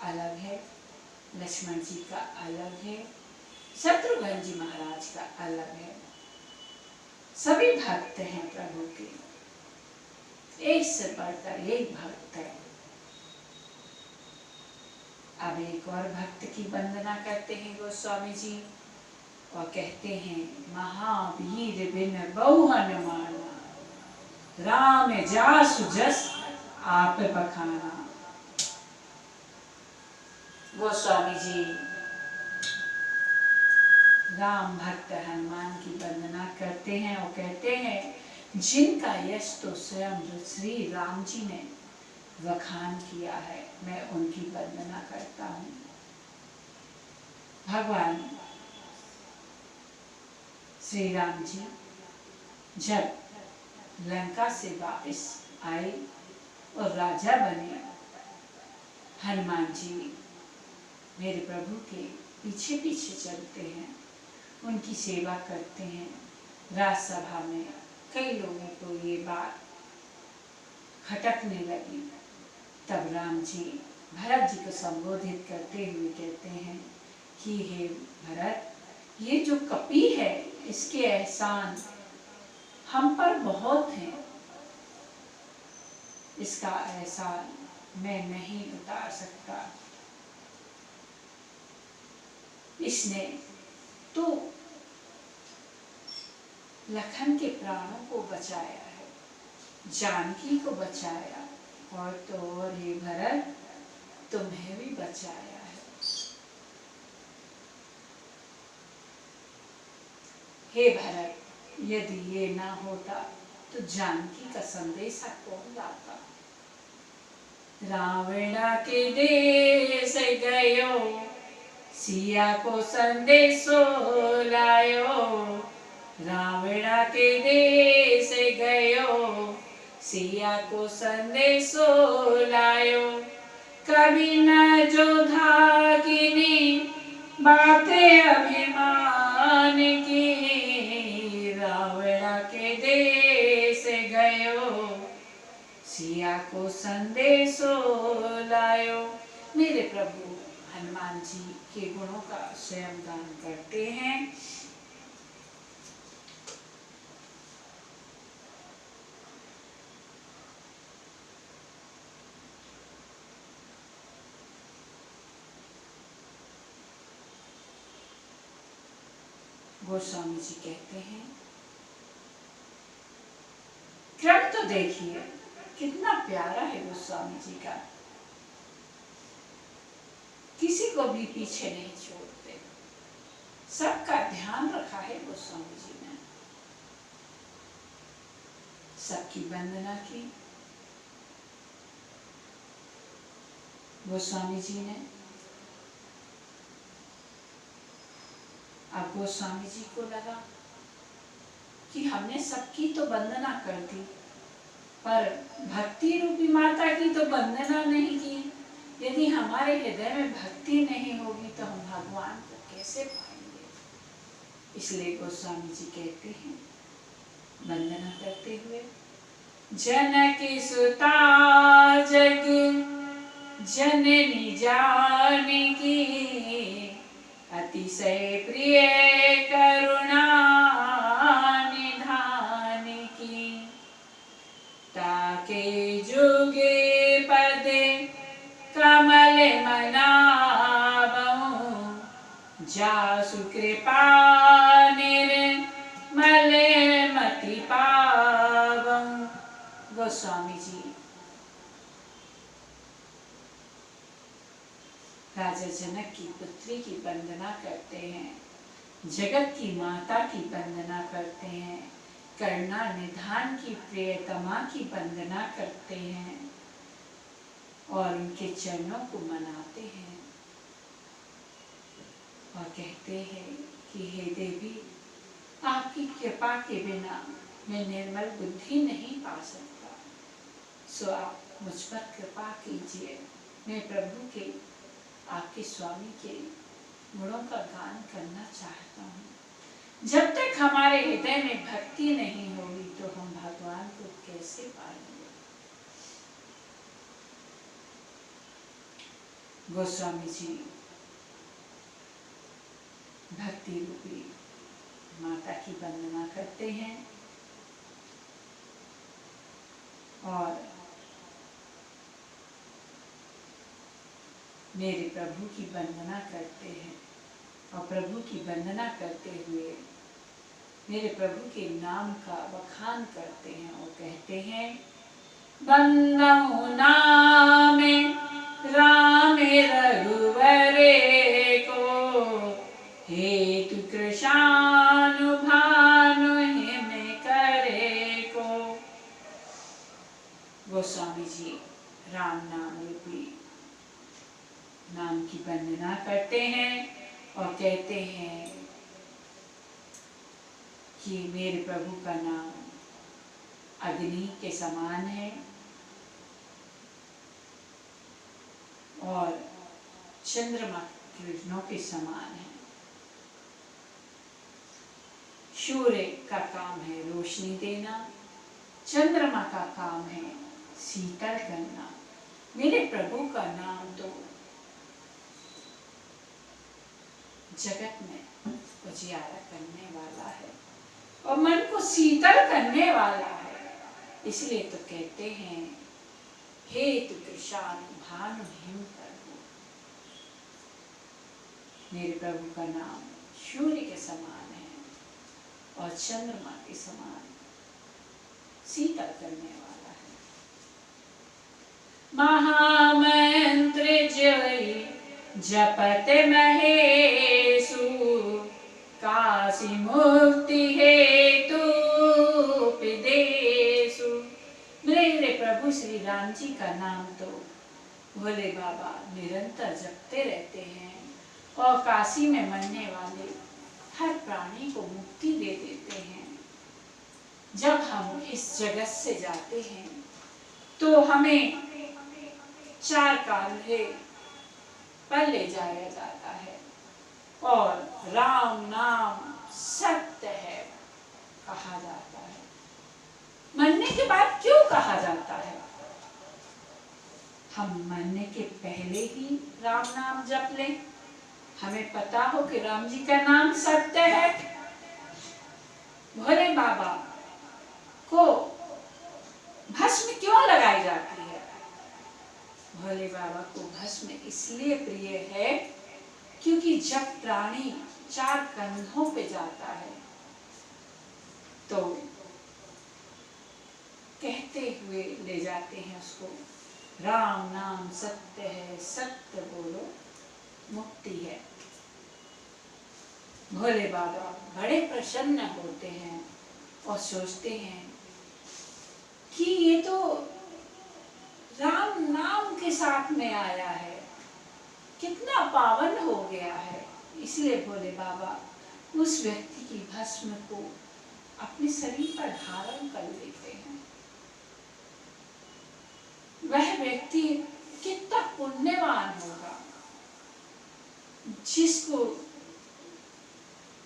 S1: अलग है, लक्ष्मण जी का अलग है, शत्रुघ्न जी महाराज का अलग है। सभी भक्त हैं प्रभु के, एक से बढ़कर एक भक्त है। अब एक और भक्त की वंदना करते हैं गोस्वामी जी और कहते हैं, महावीर बिन बहु हनुमाना, राम जासु जस आप बखाना। गोस्वामी जी राम भक्त हनुमान की वंदना करते हैं और कहते हैं, जिनका यश तो स्वयं श्री राम जी ने वखान किया है, मैं उनकी वंदना करता हूँ। भगवान श्री राम जी जब लंका से वापस आए और राजा बने, हनुमान जी मेरे प्रभु के पीछे पीछे चलते हैं, उनकी सेवा करते हैं। राजसभा में कई लोगों को ये बात खटकने लगी। तब राम जी भरत जी को संबोधित करते हुए कहते हैं कि हे भरत, ये जो कपी है इसके एहसान हम पर बहुत हैं, इसका एहसान मैं नहीं उतार सकता। इसने तो लखन के प्राणों को बचाया है, जानकी को बचाया, और तो और हे भरत तुम्हें भी बचाया है। हे भरत, यदि ये ना होता तो जानकी का संदेशा कौन लाता। रावण के देश गयो, सिया को संदेशो लायो। रावण के देश गयो, सिया को संदेशो लायो। कभी न जो धागिनी बातें अभिमान की। रावण के देश गयो, सिया को संदेशो लायो। मेरे प्रभु हनुमान जी के गुणों का स्वयं गान करते हैं। गोस्वामी जी कहते हैं, क्रम तो देखिए कितना प्यारा है गोस्वामी जी का, किसी को भी पीछे नहीं छोड़ते, सबका ध्यान रखा है गोस्वामी जी ने, सबकी वंदना की गोस्वामी जी ने। अब गोस्वामी जी को लगा कि हमने सबकी तो वंदना कर दी, पर भक्ति रूपी माता की तो वंदना नहीं की। यदि हमारे हृदय में भक्ति नहीं होगी तो हम भगवान को कैसे पाएंगे। इसलिए गोस्वामी जी कहते हैं वंदना करते हुए, जनकी सुता जग जननी जानकी, अतिशय प्रिय करुणा निधान की। ताके जुगे पदे कमल मनाबहु, जासु कृपा निर्मल मति पावहु। गोस्वामी जी राजा जनक की पुत्री की वंदना करते हैं, जगत की माता की वंदना करते हैं, करुणा निधान की प्रियतमा की वंदना करते हैं और उनके चरणों को मनाते हैं और कहते हैं कि हे देवी, आपकी कृपा के बिना मैं निर्मल बुद्धि नहीं पा सकता, सो आप मुझ पर कृपा कीजिए। मैं प्रभु के, आपके स्वामी के गुणों का गान करना चाहता हूँ। जब तक हमारे हृदय में भक्ति नहीं होगी तो हम भगवान को कैसे पाएंगे। गोस्वामी जी भक्ति रूपी माता की वंदना करते हैं और मेरे प्रभु की वंदना करते हैं और प्रभु की वंदना करते हुए मेरे प्रभु के नाम का बखान करते हैं और कहते हैं, वंदऊ नामे रामे रघुवरे को, हेतु कृशानु भानु हिम करे को। गोस्वामी जी राम नाम रूपी नाम की वंदना करते हैं और कहते हैं कि मेरे प्रभु का नाम अग्नि के समान है और चंद्रमा किरणों के समान है। सूर्य का काम है रोशनी देना, चंद्रमा का काम है शीतल करना। मेरे प्रभु का नाम तो जगत में उजियारा करने वाला है और मन को शीतल करने वाला है। इसलिए तो कहते हैं, हेतु कृशानु भानु हिम प्रभु। मेरे प्रभु का नाम सूर्य के समान है और चंद्रमा के समान शीतल करने वाला है। महामंत्र जय जपत महेशु, काशी मुक्ति हेतु उपदेशु। मेरे प्रभु श्री राम जी का नाम तो भोले बाबा निरंतर जपते रहते हैं और काशी में मरने वाले हर प्राणी को मुक्ति दे देते हैं। जब हम इस जगत से जाते हैं तो हमें चार काल्हे पर ले जाया जाता है और राम नाम सत्य है कहा जाता है। मरने के बाद क्यों कहा जाता है? हम मरने के पहले ही राम नाम जप लें। हमें पता हो कि राम जी का नाम सत्य है। भोले बाबा को भस्म क्यों लगाई जाती है? भोले बाबा को भस्म इसलिए प्रिय है क्योंकि जब प्राणी चार कंधों पे जाता है तो कहते हुए ले जाते हैं उसको, राम नाम सत्य है, सत्य बोलो मुक्ति है। भोले बाबा बड़े प्रसन्न होते हैं और सोचते हैं कि ये तो राम नाम के साथ में आया है, कितना पावन हो गया है। इसलिए भोले बाबा उस व्यक्ति की भस्म को अपने शरीर पर धारण कर लेते हैं। वह व्यक्ति कितना पुण्यवान होगा जिसको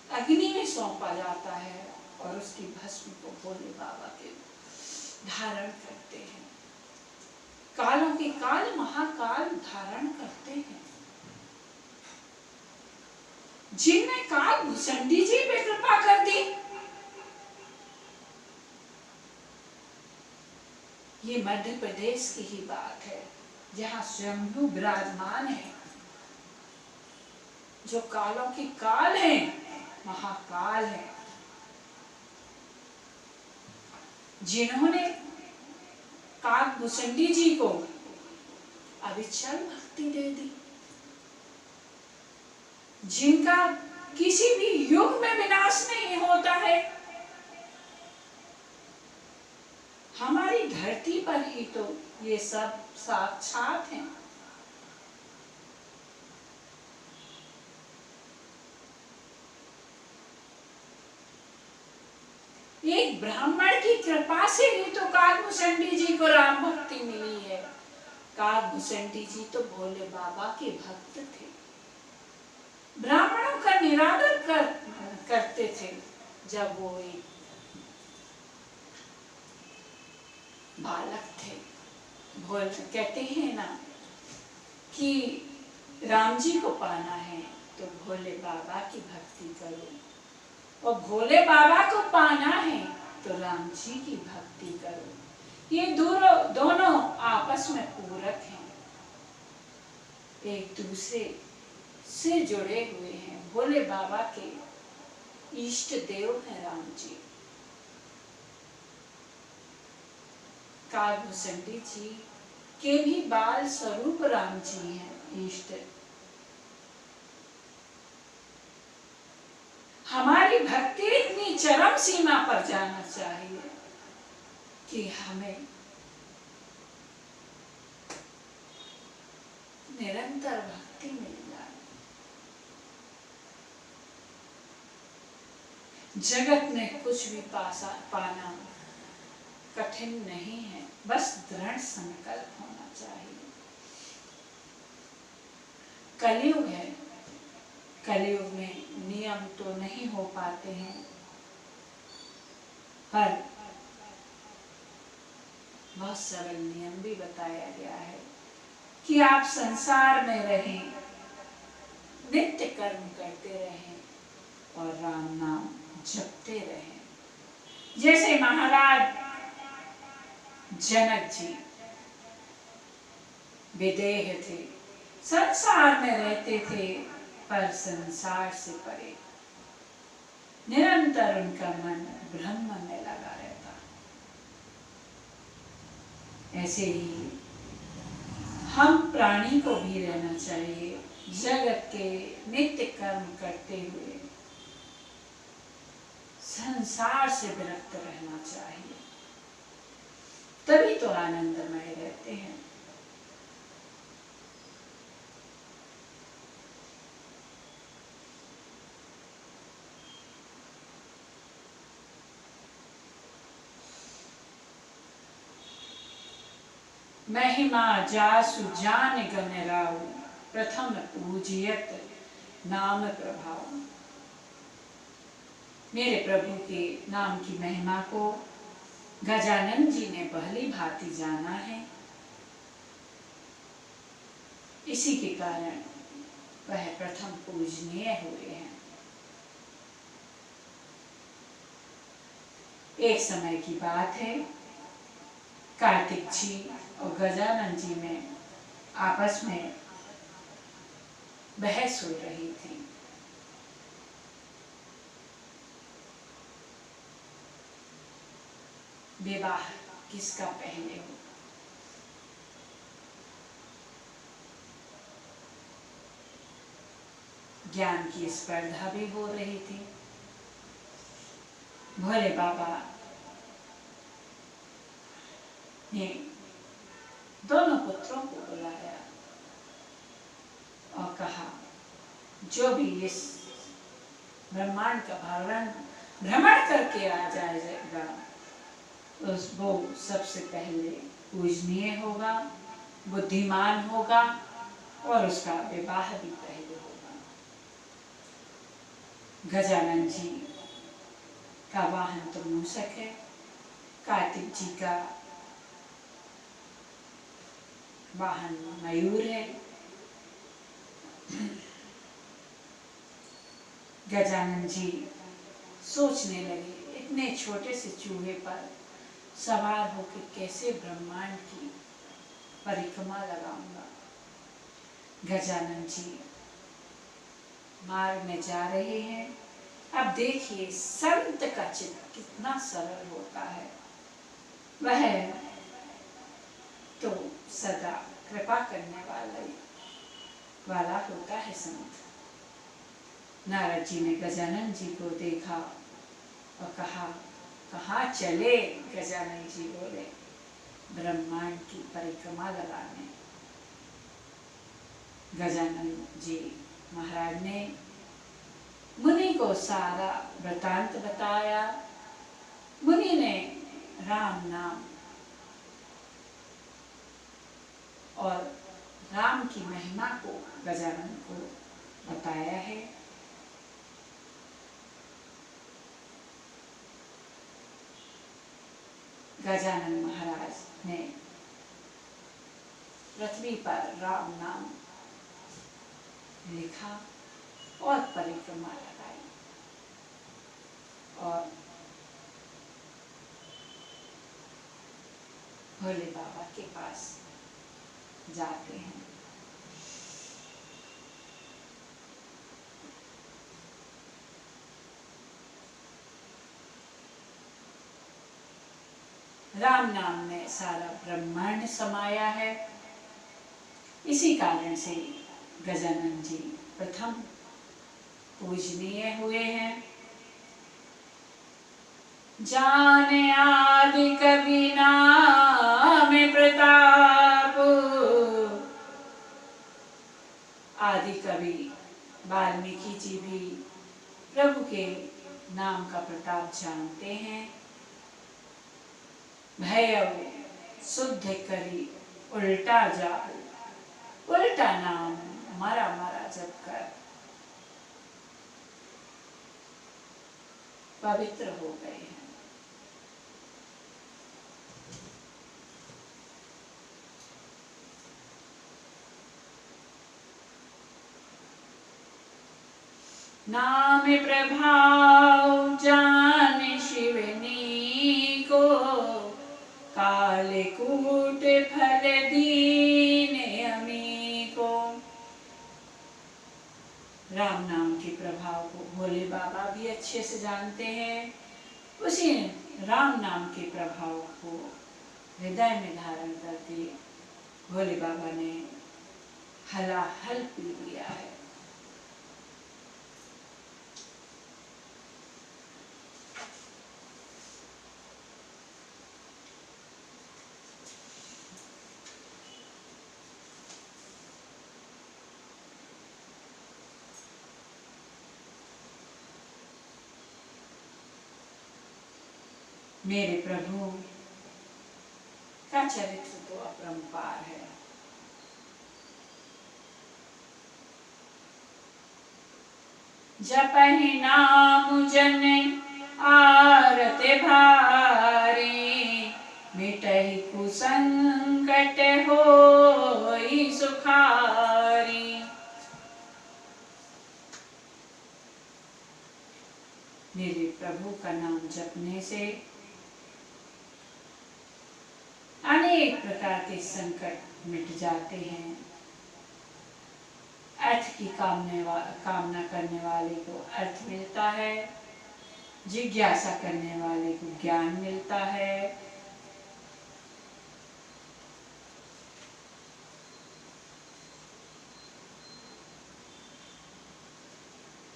S1: अग्नि में सौंपा जाता है और उसकी भस्म को भोले बाबा के धारण करते हैं। कालों के काल महाकाल धारण करते हैं। जिनने काल भुसंडी जी पे कृपा कर दी। ये मध्य प्रदेश की ही बात है जहाँ स्वयंभू विराजमान है, जो कालों के काल हैं, महाकाल है, जिन्होंने काल भुसंडी जी को अविचल भक्ति दे दी, जिनका किसी भी युग में विनाश नहीं होता है। हमारी धरती पर ही तो ये सब साक्षात हैं। एक ब्राह्मण की कृपा से ही तो कागभूषणी जी को राम भक्ति मिली है। कागभूषणी जी तो भोले बाबा के भक्त थे, ब्राह्मणों का निरादर करते थे। जब वो एक बालक थे, भोले कहते हैं ना कि राम जी को पाना है तो भोले बाबा की भक्ति करो, और भोले बाबा को पाना है तो राम जी की भक्ति करो। ये दोनों आपस में पूरक हैं, एक दूसरे से जुड़े हुए हैं। भोले बाबा के इष्ट देव हैं राम जी। कागभूषणी जी के भी बाल स्वरूप राम जी हैं, इष्ट। हमारी भक्ति इतनी चरम सीमा पर जाना चाहिए कि हमें निरंतर भक्ति मिल जाए। जगत में कुछ भी पाना कठिन नहीं है, बस दृढ़ संकल्प होना चाहिए। कलयुग है, कलयुग में नियम तो नहीं हो पाते हैं, पर बहुत सरल नियम भी बताया गया है कि आप संसार में रहें, नित्य कर्म करते रहें और राम नाम जपते रहें। जैसे महाराज जनक जी विदेह थे, संसार में रहते थे पर संसार से परे, निरंतर उनका मन ब्रह्म में लगा रहता। ऐसे ही हम प्राणी को भी रहना चाहिए, जगत के नित्य कर्म करते हुए संसार से विरक्त रहना चाहिए, तभी तो आनंदमय रहते हैं। महिमा जासु जान गन राउ, प्रथम पूजियत नाम प्रभाव। मेरे प्रभु के नाम की महिमा को गजानन जी ने भली भांति जाना है, इसी के कारण वह प्रथम पूजनीय हुए हैं। एक समय की बात है, कार्तिक जी और गजानन जी में आपस में बहस हो रही थी। विवाह किसका पहले हो। ज्ञान की स्पर्धा भी हो रही थी। भोले बाबा ने दोनों पुत्रों को बुलाया और कहा, जो भी इस ब्रह्मांड का भ्रमण करके आ जाएगा वो सबसे पहले पूजनीय होगा, बुद्धिमान होगा और उसका विवाह भी पहले होगा। गजानन जी का वाहन तो मूषक है, कार्तिक जी का वाहन मयूर है। गजानन जी सोचने लगे, इतने छोटे से चूहे पर सवार होकर कैसे ब्रह्मांड की परिक्रमा लगाऊंगा। गजानन जी मार्ग में जा रहे हैं। अब देखिए संत का चित्त कितना सरल होता है, वह तो सदा कृपा करने वाला होता है संत। नारद जी ने गजानन जी को देखा और कहा, कहाँ चले? गजानन जी बोले, ब्रह्मांड की परिक्रमा लगाने। गजानन जी महाराज ने मुनि को सारा वृतांत बताया। मुनि ने राम नाम और राम की महिमा को गजानन को बताया है। गजानन महाराज ने पृथ्वी पर राम नाम लिखा और परिक्रमा लगाई और भोले बाबा के पास जाते हैं। राम नाम में सारा ब्रह्मांड समाया है। इसी कारण से गजानन जी प्रथम पूजनीय हुए हैं। जाने आदि कवि नाम प्रताप, आदि कवि वाल्मीकि जी भी प्रभु के नाम का प्रताप जानते हैं। भैरव शुद्ध करी उल्टा जाल, उल्टा नाम मारा मारा जप कर पवित्र हो गए हैं। नाम प्रभाव जान शिवनी को, काले कूट फल दीन अमी को। राम नाम के प्रभाव को भोले बाबा भी अच्छे से जानते हैं। उसी राम नाम के प्रभाव को हृदय में धारण करके भोले बाबा ने हलाहल पी लिया है। मेरे प्रभु का चरित्र तो अपरंपार है। जपहि नाम जन आरते भारी, मिटहि कुसंकट होई सुखारी। मेरे प्रभु का नाम जपने से अनेक प्रकार के संकट मिट जाते हैं। अर्थ की कामना करने वाले को अर्थ मिलता है, जिज्ञासा करने वाले को ज्ञान मिलता है।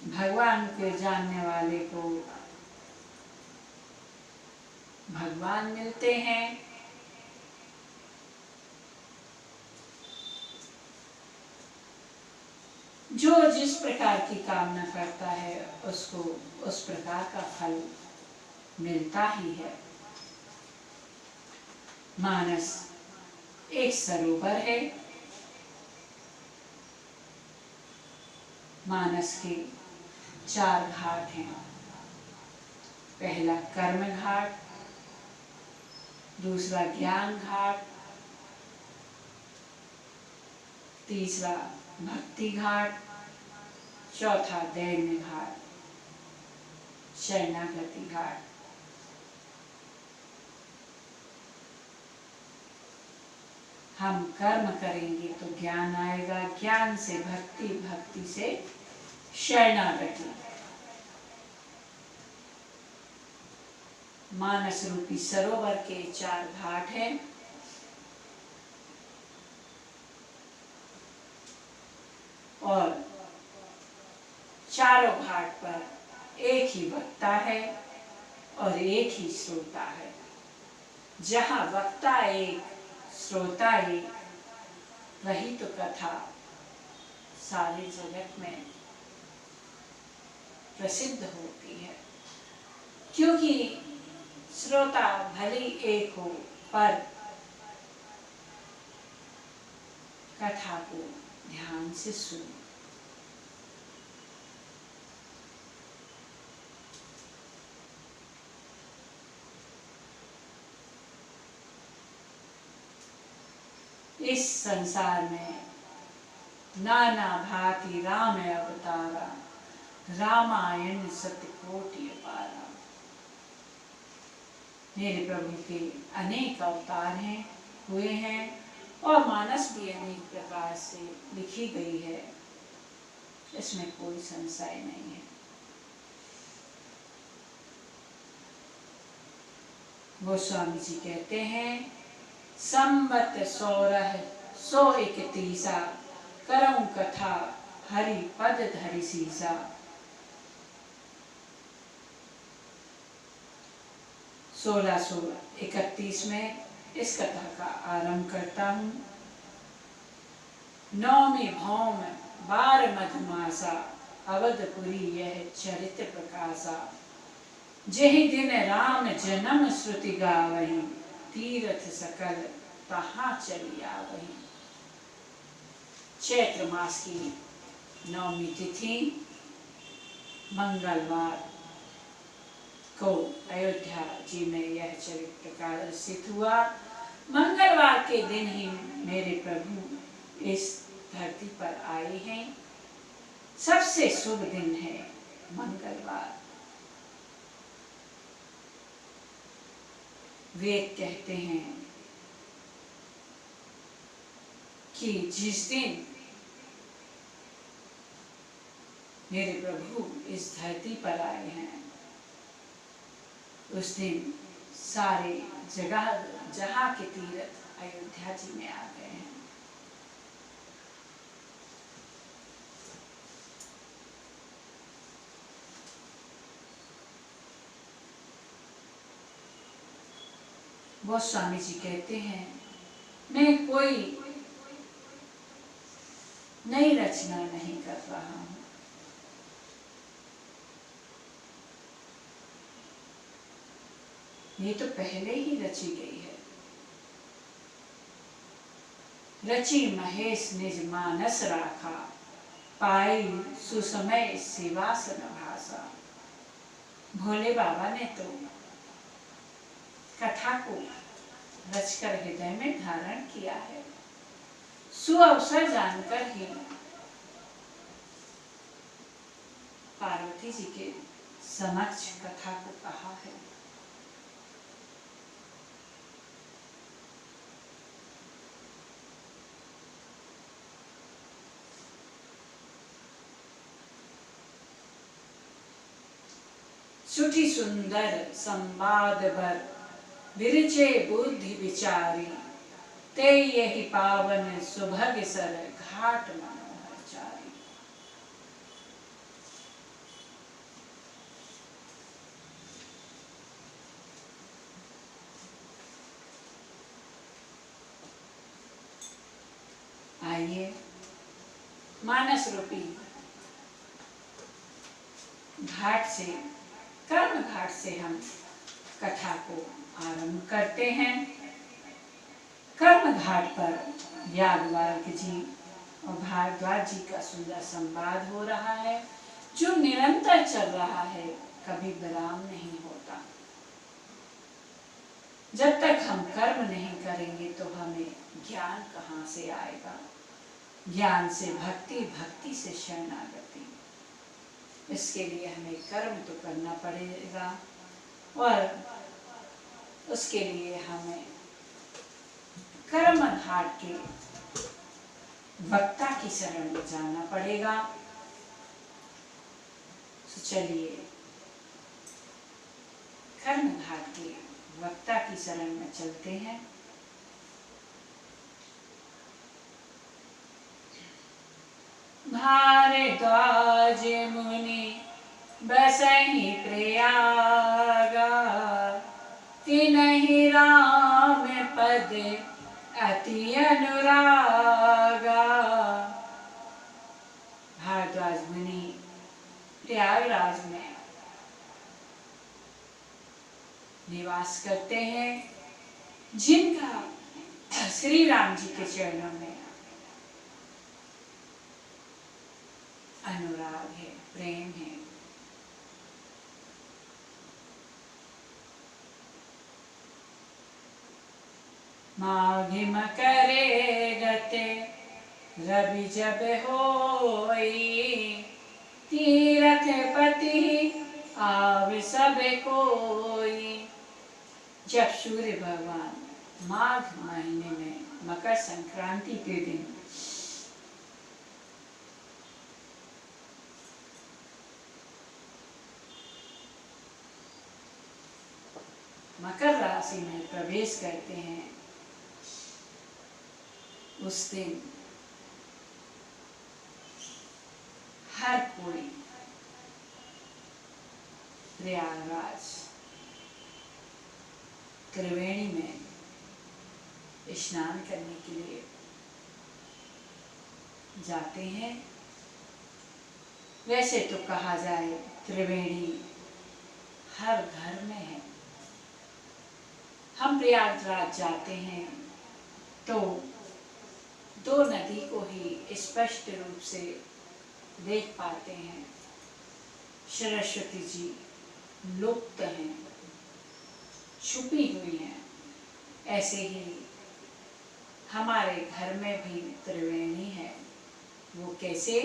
S1: भगवान के जानने वाले को भगवान मिलते हैं। जो जिस प्रकार की कामना करता है उसको उस प्रकार का फल मिलता ही है। मानस एक सरोवर है। मानस के 4 घाट हैं। पहला कर्म घाट, दूसरा ज्ञान घाट, तीसरा भक्ति घाट, चौथा दैन्य घाट, शरणागति घाट। हम कर्म करेंगे तो ज्ञान आएगा, ज्ञान से भक्ति, भक्ति से शरणागति। मानस रूपी सरोवर के 4 घाट हैं। और चारों घाट पर एक ही वक्ता है और एक ही श्रोता है। जहाँ वक्ता एक, श्रोता एक, वही तो कथा सारे जगत में प्रसिद्ध होती है। क्योंकि श्रोता भली एक हो, पर कथा को ध्यान से सुनो। इस संसार में नाना भांति राम अवतारा, रामायण सतकोटि अपारा। मेरे प्रभु के अनेक अवतार हैं, हुए हैं, और मानस भी अनेक प्रकार से लिखी गई है, इसमें कोई संशय नहीं है। गोस्वामी जी कहते हैं, संवत 131 करऊं कथा, हरि पद धरि सीसा। 1631 में इस कथा का आरंभ करता हूँ। नौमी भौम 12 मधुमासा, अवधपुरी यह चरित्र प्रकाशा। जेहि दिन राम जन्म श्रुति गावही, तीर्थ सकल तहाँ चली आवही। चैत्र मास की 9वीं तिथि मंगलवार को अयोध्या जी में यह चरित्र प्रकाशित हुआ। मंगलवार के दिन ही मेरे प्रभु इस धरती पर आए हैं। सबसे शुभ दिन है मंगलवार। वेद कहते हैं कि जिस दिन मेरे प्रभु इस धरती पर आए हैं, उस दिन सारे जहाँ के तीर्थ अयोध्या जी में आ गए हैं। गोस्वामी जी कहते हैं, मैं कोई नई रचना नहीं कर रहा हूं। ये तो पहले ही रची गई है। रची महेश निज मानस राखा, पाई सुसमय सिवासन भाषा। भोले बाबा ने तो कथा को रचकर हृदय में धारण किया है। सुअवसर जानकर ही पार्वती जी के समक्ष कथा को कहा है। सुठी सुंदर संवाद बर, विरचे बुद्धि विचारी। ते यही पावन सुभग सर, घाट मनोहर चारी। आइए मानस रूपी घाट से, कर्म घाट से हम कथा को आरंभ करते हैं। कर्म घाट पर याज्ञवल्क्य जी और भारद्वाज जी का सुंदर संवाद हो रहा है, जो निरंतर चल रहा है, कभी विराम नहीं होता। जब तक हम कर्म नहीं करेंगे तो हमें ज्ञान कहाँ से आएगा। ज्ञान से भक्ति, भक्ति से शरणागति। इसके लिए हमें कर्म तो करना पड़ेगा, और उसके लिए हमें कर्म घाट के वक्ता की शरण में जाना पड़ेगा। तो चलिए कर्म घाट के वक्ता की शरण में चलते हैं। भारद्वाज मुनि बसहि प्रयागा, तिनहि राम पद अति अनुरागा। भारद्वाज मुनि प्रयागराज में निवास करते हैं, जिनका श्री राम जी के चरणों में अनुराग है, प्रेम है। माघी मकरे गते रवि जब होई, तीरथ पति आव सब कोई। जब सूर्य भगवान माघ महीने में मकर संक्रांति के दिन मकर राशि में प्रवेश करते हैं, उस दिन हर कोई प्रयागराज त्रिवेणी में स्नान करने के लिए जाते हैं। वैसे तो कहा जाए त्रिवेणी हर घर में है। हम प्रयागराज जाते हैं तो दो नदी को ही स्पष्ट रूप से देख पाते हैं। सरस्वती जी लुप्त हैं, छुपी हुई हैं। ऐसे ही हमारे घर में भी त्रिवेणी है। वो कैसे?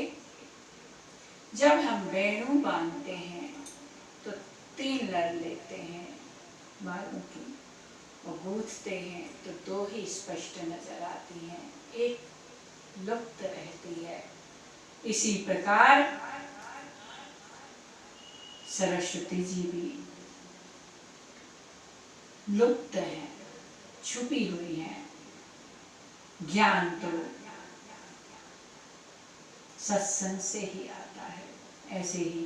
S1: जब हम वेणु बांधते हैं तो 3 लड़ लेते हैं बालों की, और गूंथते हैं तो 2 ही स्पष्ट नजर आती हैं, एक लुप्त रहती है। इसी प्रकार सरस्वती जी भी लुप्त हैं, छुपी हुई हैं। ज्ञान तो सत्संग से ही आता है। ऐसे ही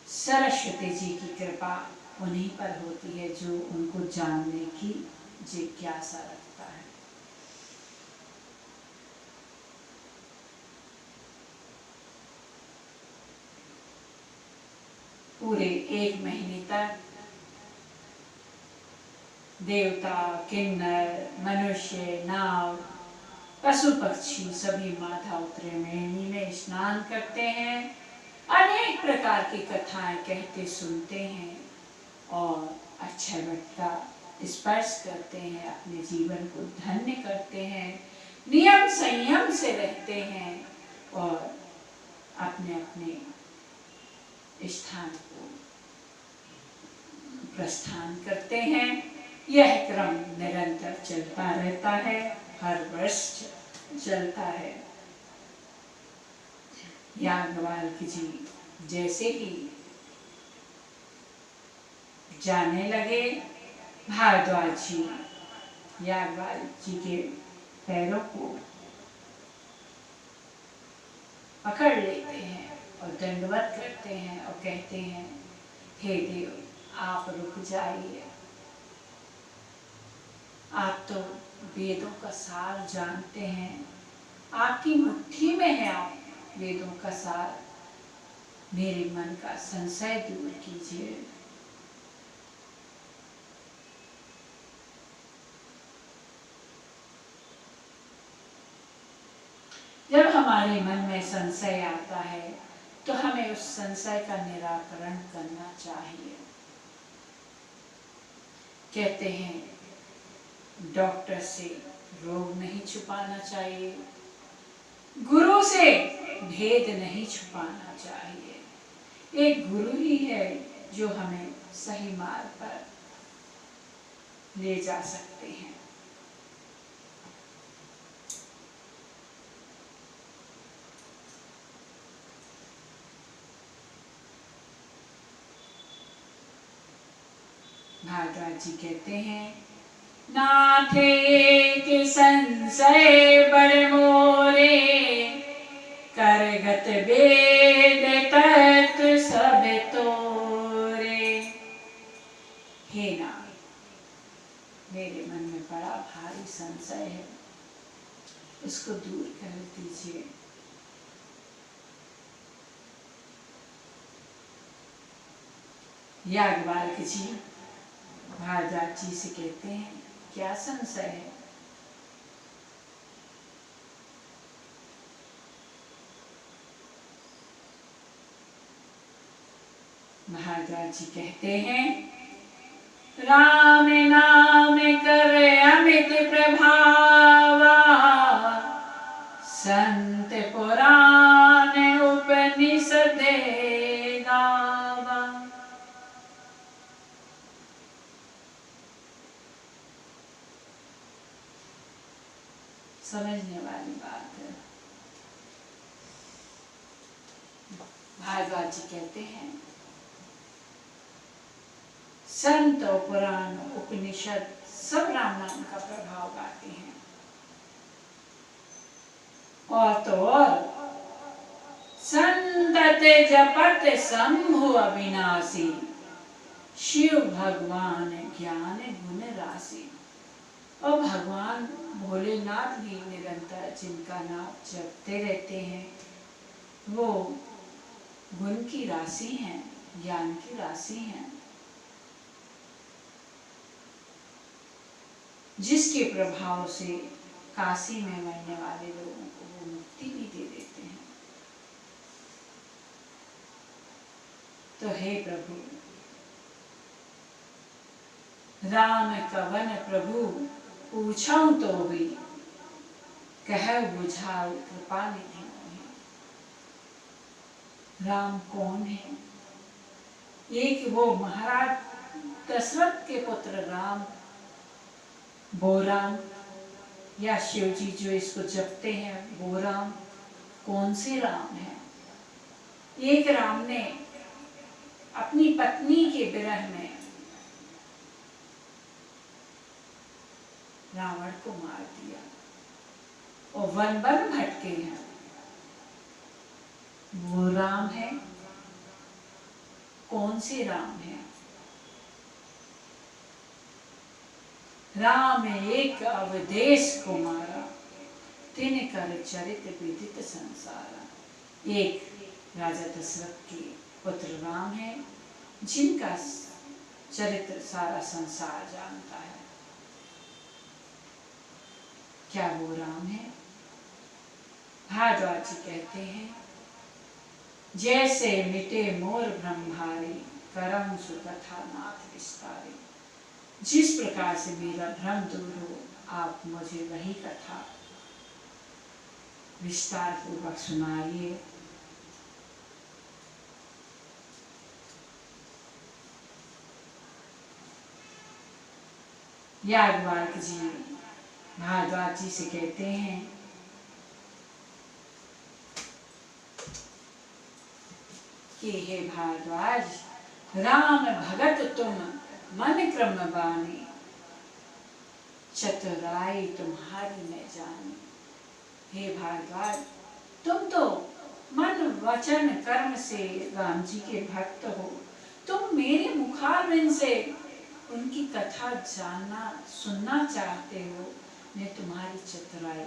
S1: सरस्वती जी की कृपा उन्हीं पर होती है जो उनको जानने की जिज्ञासा रखता है। पूरे 1 महीने तक देवता, किन्नर, मनुष्य, नाव, पशु पक्षी सभी माता त्रिवेणी में स्नान करते हैं, अनेक प्रकार की कथाएं कहते सुनते हैं और अक्षय वट का स्पर्श करते हैं, अपने जीवन को धन्य करते हैं, नियम संयम से रहते हैं और अपने अपने स्थान को प्रस्थान करते हैं। यह क्रम निरंतर चलता रहता है, हर वर्ष चलता है। याज्ञवल्क्य जी जैसे ही जाने लगे, भारद्वाज जी याज्ञवल्क्य जी के पैरों को पकड़ लेते हैं और दंडवत करते हैं और कहते हैं, हे देव, आप रुक जाइए। आप तो वेदों का सार जानते हैं, आपकी मुट्ठी में है आप वेदों का सार। मेरे मन का संशय दूर कीजिए। जब हमारे मन में संशय आता है तो हमें उस संशय का निराकरण करना चाहिए। कहते हैं डॉक्टर से रोग नहीं छुपाना चाहिए, गुरु से भेद नहीं छुपाना चाहिए। एक गुरु ही है जो हमें सही मार्ग पर ले जा सकते हैं। भारद्वाज जी कहते हैं, नाथे के संशय बड़ मोरे, करगत वेद तत्व सब तोरे। हे नाथ, मेरे मन में बड़ा भारी संशय है, उसको दूर कर दीजिए। याज्ञवल्क्य जी भारद्वाज जी से कहते हैं, क्या संशय है? भारद्वाज जी कहते हैं, राम नाम कर अमित प्रभावा, संत पुराण उपनिषद गावा। समझने वाली बात है। भारद्वाज जी कहते हैं, संत और पुराण उपनिषद सब राम नाम का प्रभाव गाते हैं। और तो और संतते जपत शंभु अविनाशी, शिव भगवान ज्ञान गुण राशि। और भगवान भोलेनाथ भी निरंतर जिनका नाम जपते रहते हैं, वो गुण की राशि हैं, ज्ञान की राशि हैं, जिसके प्रभाव से काशी में मरने वाले लोगों को वो मुक्ति भी दे देते हैं। तो हे प्रभु, राम कवन प्रभु पूछऊं तो भी, कह बुझाओ कृपा निधि मोहि। राम कौन है? एक वो महाराज दशरथ के पुत्र राम, वो राम, या शिव जी जो इसको जपते हैं वो राम? कौन से राम है? एक राम ने अपनी पत्नी के विरह में रावण को मार दिया और वन वन भटके हैं, वो राम है? कौन से राम है? राम एक अवदेश को मारा, तिन कर चरित विदित संसार। एक राजा दशरथ के पुत्र राम है, जिनका चरित्र सारा संसार जानता है। क्या वो राम है? भारद्वाज जी कहते हैं, जैसे मिटे मोर ब्रह्मारी, करम सुकथा नाथ विस्तारी। जिस प्रकार से मेरा भ्रम दूर हो, आप मुझे वही कथा विस्तार पूर्वक सुनाइए। याज्ञवल्क्य जी भारद्वाज जी से कहते हैं कि हे भारद्वाज, राम भगत तुम मन क्रम बानी, चतुराई तुम्हारी मैं जानी। हे भारद्वाज, तुम तो मन वचन कर्म से राम जी के भक्त हो, तुम मेरे मुखारविंद से उनकी कथा जानना सुनना चाहते हो। मैं तुम्हारी चतुराई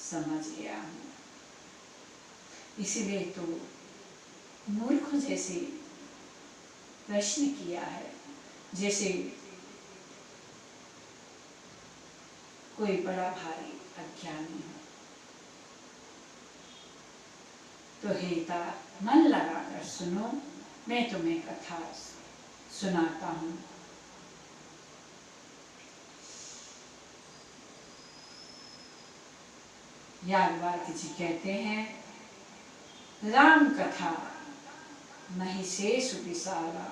S1: समझ गया हूँ, इसीलिए तो मूर्ख जैसे प्रश्न किया है, जैसे कोई बड़ा भारी अज्ञानी हो। तो हेता मन लगाकर सुनो, मैं तुम्हें कथा सुनाता हूँ। याज्ञवल्क्य जी कहते हैं, राम कथा नहीं शेष विशाला,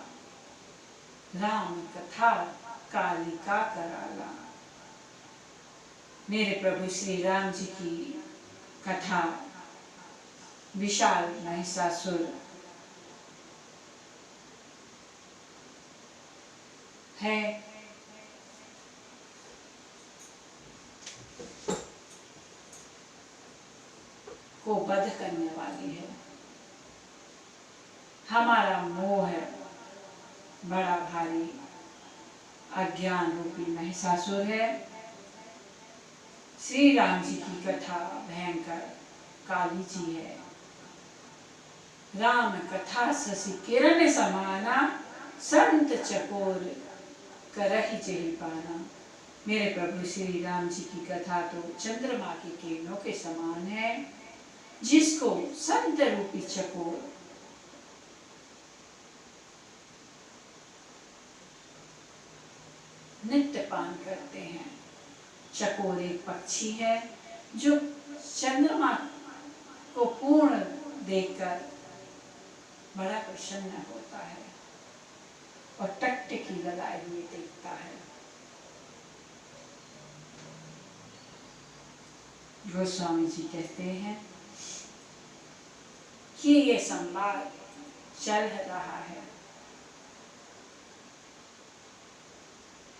S1: राम कथा कालिका कराला। मेरे प्रभु श्री राम जी की कथा विशाल महिषासुर है, को वध करने वाली है। हमारा मोह है बड़ा भारी, अज्ञान रूपी महिषासुर है। श्री राम जी की कथा भयंकर काली जी है। राम कथा शशि किरण समाना, संत चकोर कर ही जेहि पाना। मेरे प्रभु श्री राम जी की कथा तो चंद्रमा की किरणों के समान है, जिसको संत रूपी चकोर नित्य पान करते हैं। चकोर एक पक्षी है जो चंद्रमा को पूर्ण देखकर बड़ा प्रसन्न होता है और टकटकी लगाए हुए देखता है। गोस्वामी जी कहते हैं कि ये संवाद चल रहा है,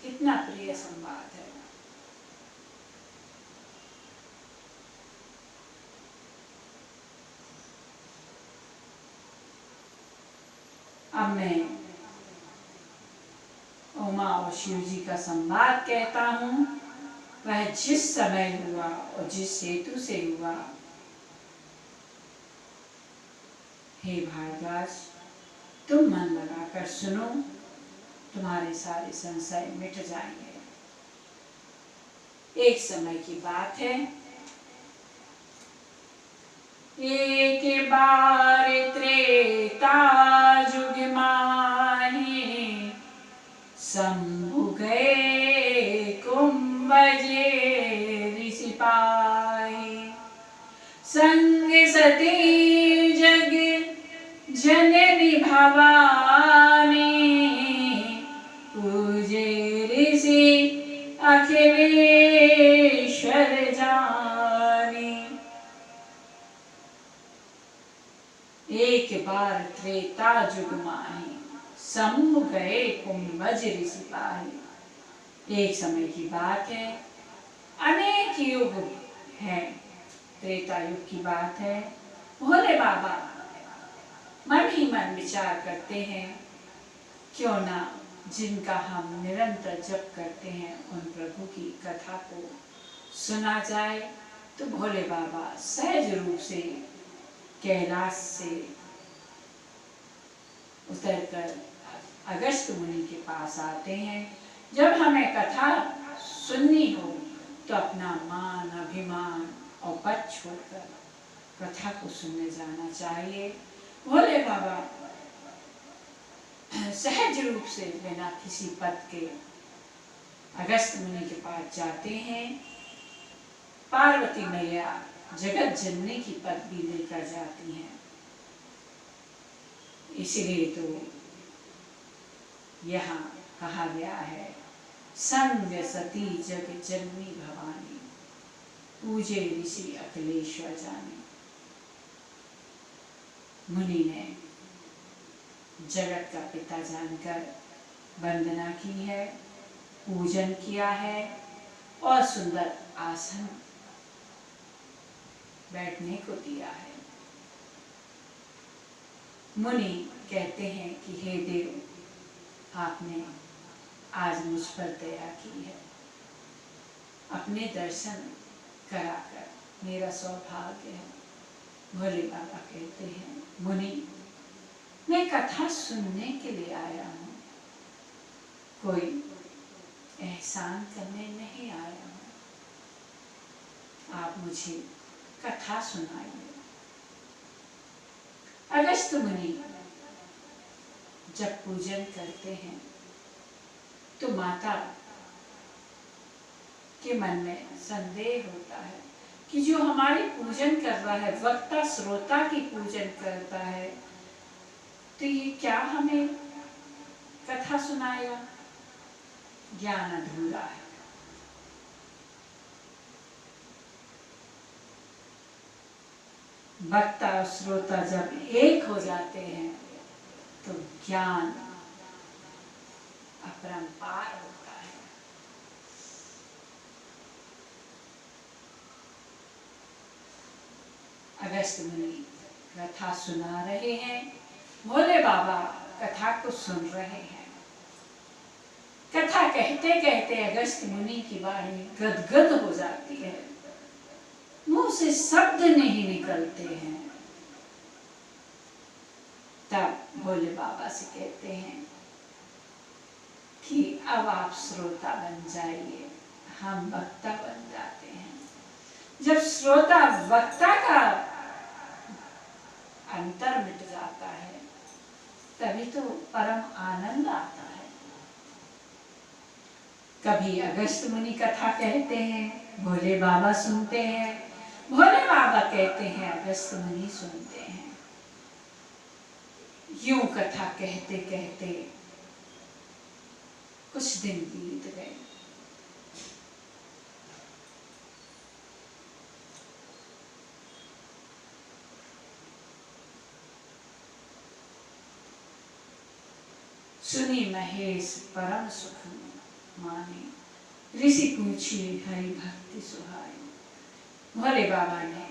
S1: कितना प्रिय संवाद है। अब मैं उमा और शिव जी का संवाद कहता हूँ। वह जिस समय हुआ और जिस हेतु से हुआ, हे भारद्वाज, तुम मन लगाकर सुनो, तुम्हारे सारे संशय मिट जाएंगे। एक समय की बात है। एक बार त्रेता जुग माही, शंभु गए कुंभजे ऋषि पाही। संग सती जग जननी भवानी, पूजे ऋषि अखिलेश्वर जानी। एक बार त्रेता जुग माही, शंभु गए कुंभज ऋषि पाही। एक समय की बात है, अनेक युग है, त्रेता युग की बात है। भोले बाबा मन ही मन विचार करते हैं, क्यों ना जिनका हम निरंतर जप करते हैं उन प्रभु की कथा को सुना जाए। तो भोले बाबा सहज रूप से कैलाश से उतरकर अगस्त मुनि के पास आते हैं। जब हमें कथा सुननी हो तो अपना मान, अभिमान और पद छोड़कर कथा को सुनने जाना चाहिए। भोले बाबा सहज रूप से बिना किसी पद के अगस्त मुनि के पास जाते हैं। पार्वती मैया जगत जननी की पदवी लेकर जाती हैं, इसलिए तो यहाँ कहा गया है, संग सती जग जननी भवानी, पूजे ऋषि अखिलेश्वर जानी। मुनि ने जगत का पिता जानकर वंदना की है, पूजन किया है और सुंदर आसन बैठने को दिया है। मुनि कहते हैं कि हे देव, आपने आज मुझ पर दया की है, अपने दर्शन कराकर मेरा सौभाग्य है। भोले बाबा कहते हैं, मुनि, मैं कथा सुनने के लिए आया हूँ, कोई एहसान करने नहीं आया हूँ। आप मुझे कथा सुनाइए। अगस्त मुनि जब पूजन करते हैं तो माता के मन में संदेह होता है कि जो हमारी पूजन कर रहा है, वक्ता श्रोता की पूजन करता है, तो ये क्या हमें कथा सुनाएगा? ज्ञान अधूरा है। वक्ता और श्रोता जब एक हो जाते हैं तो ज्ञान अपरंपार होता है। अगस्त मुनि कथा सुना रहे हैं, भोले बाबा कथा को सुन रहे हैं। कथा कहते कहते अगस्त मुनि की वाणी गदगद हो जाती है, मुंह से शब्द नहीं निकलते हैं। तब भोले बाबा से कहते हैं कि अब आप श्रोता बन जाइए, हम वक्ता बन जाते हैं। जब श्रोता वक्ता का अंतर मिट जाता है तभी तो परम आनंद आता है। कभी अगस्त मुनि कथा कहते हैं, भोले बाबा सुनते हैं, भोले बाबा कहते हैं, अगस्त मुनि सुनते हैं। यूं कथा कहते कहते कुछ दिन बीत गए। सुनी महेश परम सुख माने, ऋषि पूछिए हरि भक्ति सुहाए। भोले बाबा ने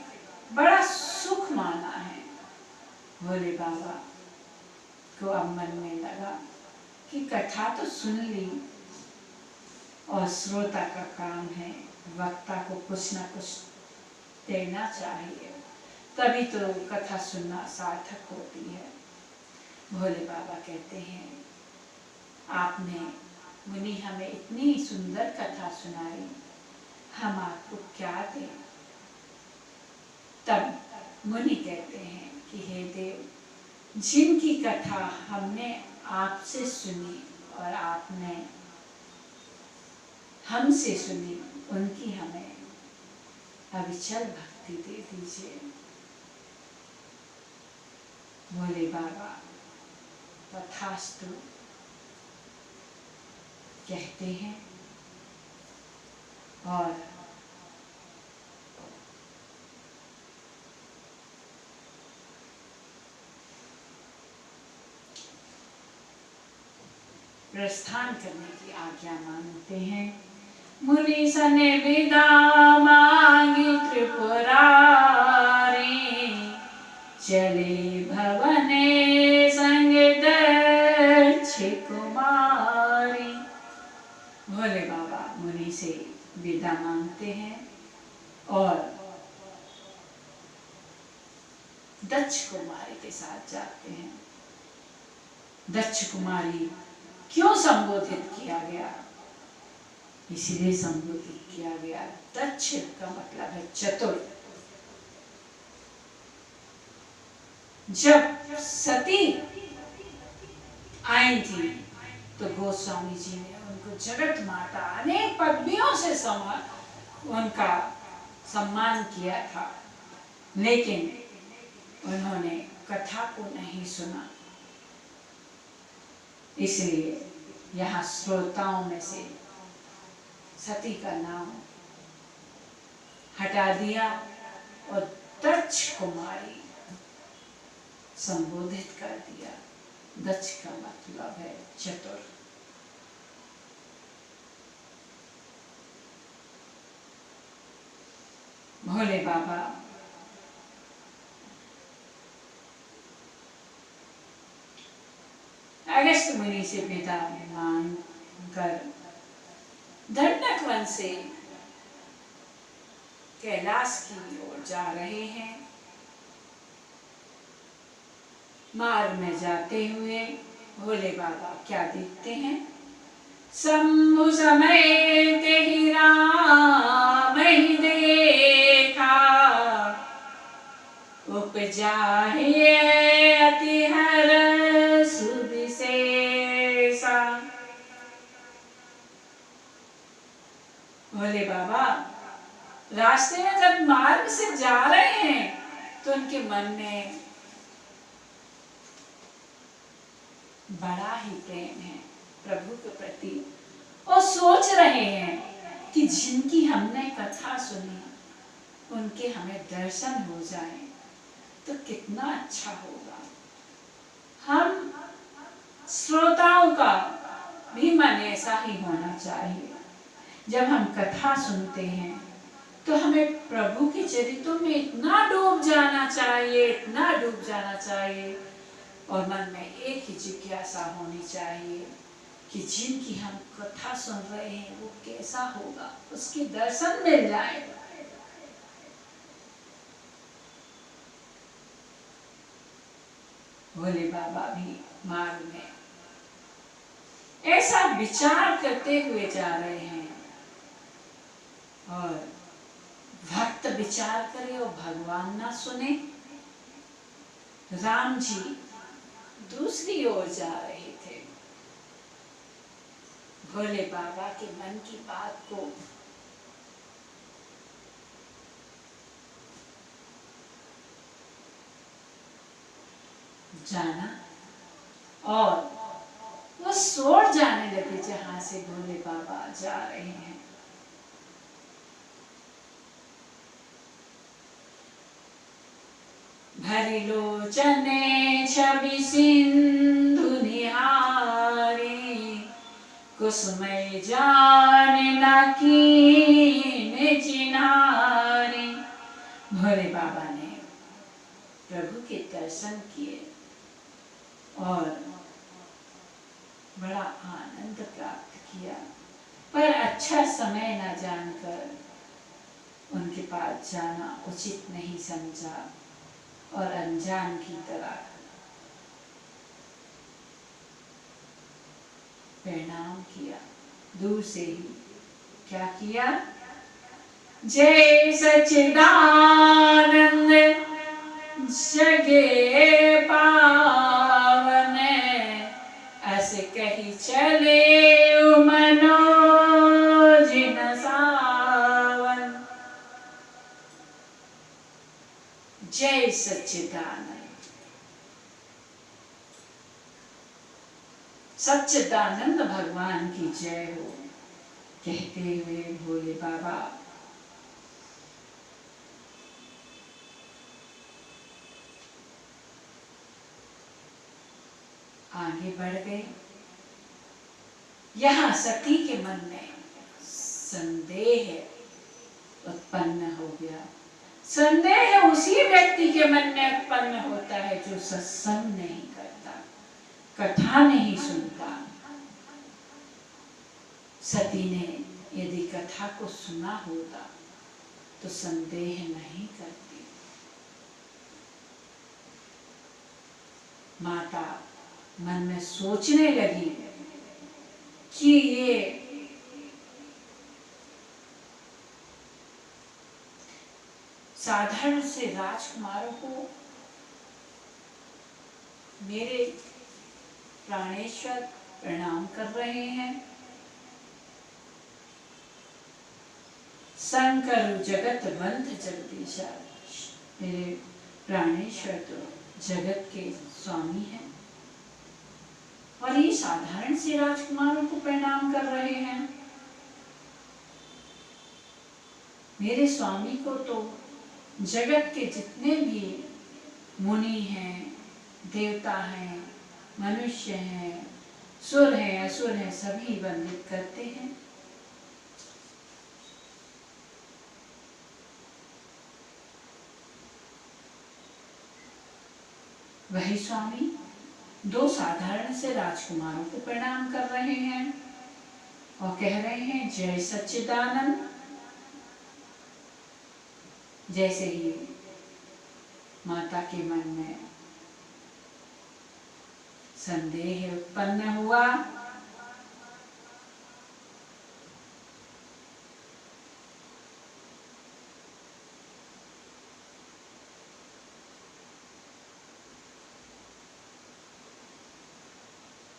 S1: बड़ा सुख माना है। भोले बाबा को अब मन में लगा कि कथा तो सुन ली और श्रोता का काम है वक्ता को कुछ न कुछ देना चाहिए, तभी तो कथा सुनना सार्थक होती है। भोले बाबा कहते हैं, आपने मुनि हमें इतनी सुंदर कथा सुनाई, हम आपको क्या दें? तब मुनि कहते हैं कि हे देव, जिनकी कथा हमने आपसे सुनी और आपने हमसे सुनी, उनकी हमें अविचल भक्ति दे दीजिए। भोले बाबा तथास्तु कहते हैं और प्रस्थान करने की आज्ञा मांगते हैं। मुनि सने विदा मांगी त्रिपुरारी, चले भवने संग दक्ष कुमारी। भोले बाबा मुनि से विदा मांगते हैं और दक्ष कुमारी के साथ जाते हैं। दक्ष कुमारी क्यों संबोधित किया गया? इसलिए संबोधित किया गया, दक्ष का मतलब है चतुर। जब सती आई थी तो गोस्वामी जी ने उनको जगत माता अनेक पदवियों से उनका सम्मान किया था, लेकिन उन्होंने कथा को नहीं सुना। इसलिए यहाँ श्रोताओं में से सती का नाम हटा दिया और दक्ष कुमारी संबोधित कर दिया। दक्ष का मतलब है चतुर। भोले बाबा अगस्त मुनि से विदा मांग कर दंडक वन से कैलाश की ओर जा रहे हैं। मार्ग में जाते हुए भोले बाबा क्या देखते हैं? शंभु समय तेहि राम ही देखा, उपजा अति हर्ष विशेषा। भोले बाबा रास्ते में जब मार्ग से जा रहे हैं तो उनके मन में बड़ा ही प्रेम है प्रभु के प्रति और सोच रहे हैं कि जिनकी हमने कथा सुनी उनके हमें दर्शन हो जाए तो कितना अच्छा होगा। हम श्रोताओं का भी मन ऐसा ही होना चाहिए। जब हम कथा सुनते हैं तो हमें प्रभु के चरित्रों में इतना डूब जाना चाहिए, इतना डूब जाना चाहिए और मन में एक ही जिज्ञासा होनी चाहिए कि जिनकी हम कथा सुन रहे हैं वो कैसा होगा, उसके दर्शन मिल जाए। भोले बाबा भी मार्ग में ऐसा विचार करते हुए जा रहे हैं। और भक्त विचार करे और भगवान ना सुने। राम जी दूसरी ओर जा रहे थे। भोले बाबा के मन की बात को जाना और वो सोच जाने लगे जहां से भोले बाबा जा रहे हैं। भरी लोचने छवि सिंधु निहारी, कुसुमय जाने न कीने चिन्हारी। भोले बाबा ने प्रभु के दर्शन किए और बड़ा आनंद प्राप्त किया, पर अच्छा समय न जानकर उनके पास जाना उचित नहीं समझा और अनजान की तरह प्रणाम किया। दूर से ही क्या किया? जय सच्चिदानंद जगे पावन, ऐसे कही चले मनोज न सावन। जय सच्चिदानंद। सच्चिदानंद भगवान की जय हो कहते हुए भोले बाबा आगे बढ़ गए। यहाँ सती के मन में संदेह उत्पन्न हो गया। संदेह उसी व्यक्ति के मन में उत्पन्न होता है जो सत्संग नहीं करता, कथा नहीं सुनता। सती ने यदि कथा को सुना होता तो संदेह नहीं करती। माता मन में सोचने लगी कि ये साधारण से राजकुमारों को मेरे प्राणेश्वर प्रणाम कर रहे हैं। शंकर जगत बंध जगदीशा, मेरे प्राणेश्वर तो जगत के स्वामी हैं और ये साधारण से राजकुमारों को प्रणाम कर रहे हैं। मेरे स्वामी को तो जगत के जितने भी मुनि हैं, देवता हैं, मनुष्य हैं, सुर हैं, असुर हैं, सभी वंदित करते हैं। वही स्वामी दो साधारण से राजकुमारों को प्रणाम कर रहे हैं और कह रहे हैं जय सच्चिदानंद। जैसे ही माता के मन में संदेह उत्पन्न हुआ,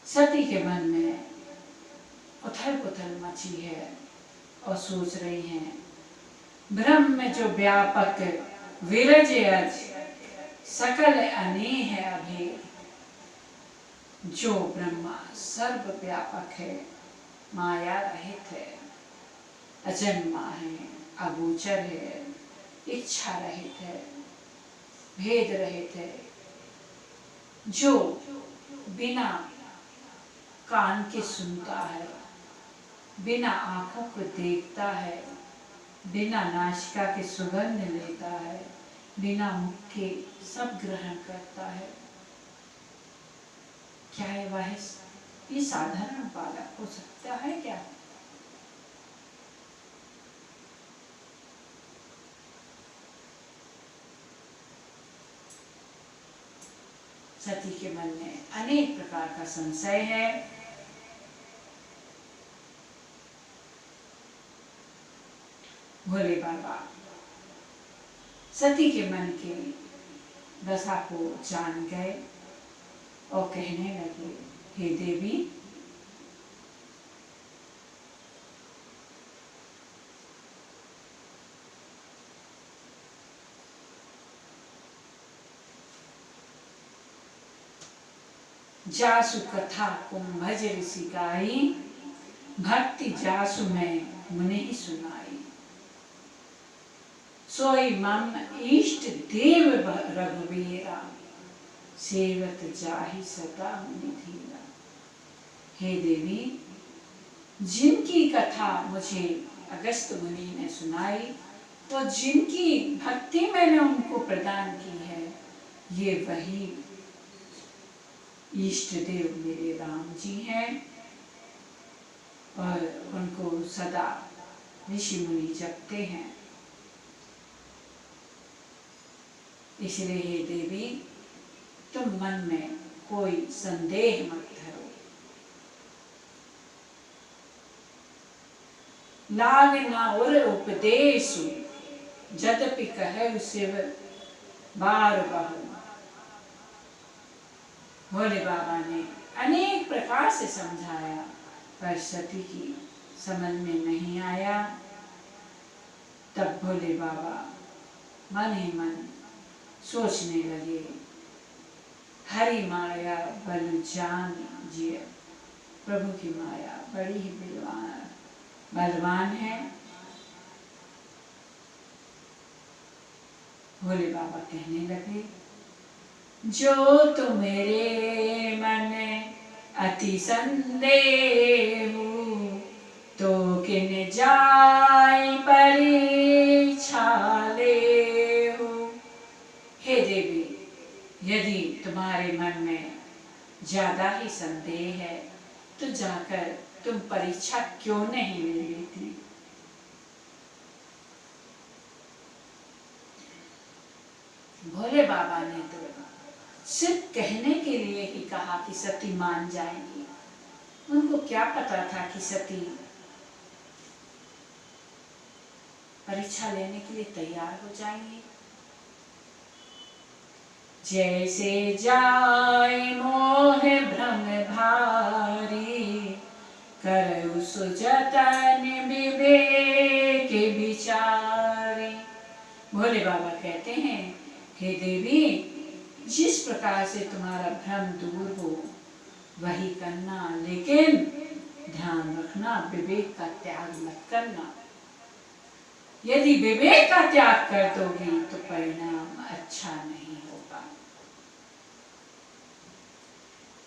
S1: सती के मन में उथल पुथल मची है और सोच रही हैं ब्रह्म में जो व्यापक विरज अज सकल अनेह अभेद, जो ब्रह्मा सर्व व्यापक है, माया रहित है, अजन्मा है, अगोचर है, इच्छा रहित है, भेद रहित है, जो बिना कान के सुनता है, बिना आंखों को देखता है, बिना नासिका के सुगंध लेता है, बिना मुख के सब ग्रहण करता है। क्या है वह? ये साधारण बालक हो सकता है क्या? सती के मन में अनेक प्रकार का संशय है। भोले बाबा सती के मन के दशा को जान गए और कहने लगे, हे देवी, जासु कथा कुंभज ऋषि गाई, भक्ति जासु मैं मुने ही सुनाई। सोई मम इष्ट देव रघुवीरा, सेवत जाहि सदा मुनि धीरा। हे देवी, जिनकी कथा मुझे अगस्त मुनि ने सुनाई, तो जिनकी भक्ति मैंने उनको प्रदान की है, ये वही इष्ट देव मेरे राम जी हैं और उनको सदा ऋषि मुनि जपते हैं। इसलिए हे देवी, तुम मन में कोई संदेह मत धरो। लाग ना उर उपदेशु, जदपि कहे शिव बार बहु। भोले बाबा ने अनेक प्रकार से समझाया, पर सती की समझ में नहीं आया। तब भोले बाबा मन ही मन सोचने लगे, हरि माया बल जान जिय। प्रभु की माया बड़ी ही बलवान है। भोले बाबा कहने लगे, जो तो मेरे मन अति संदेह, तो किन जाय परीक्षा लेहु। हे देवी, यदि तुम्हारे मन में ज्यादा ही संदेह है, तो जाकर तुम परीक्षा क्यों नहीं ले लेती। भोले बाबा ने तो सिर्फ कहने के लिए ही कहा कि सती मान जाएंगी। उनको क्या पता था कि सती परीक्षा लेने के लिए तैयार हो जाएंगी। जैसे जाय मोह भ्रम भारी, करउ सुजतन विवेक विचारी। भोले बाबा कहते हैं, हे देवी, जिस प्रकार से तुम्हारा भ्रम दूर हो वही करना, लेकिन ध्यान रखना विवेक का त्याग मत करना। यदि विवेक का त्याग कर दोगी तो परिणाम अच्छा नहीं होगा।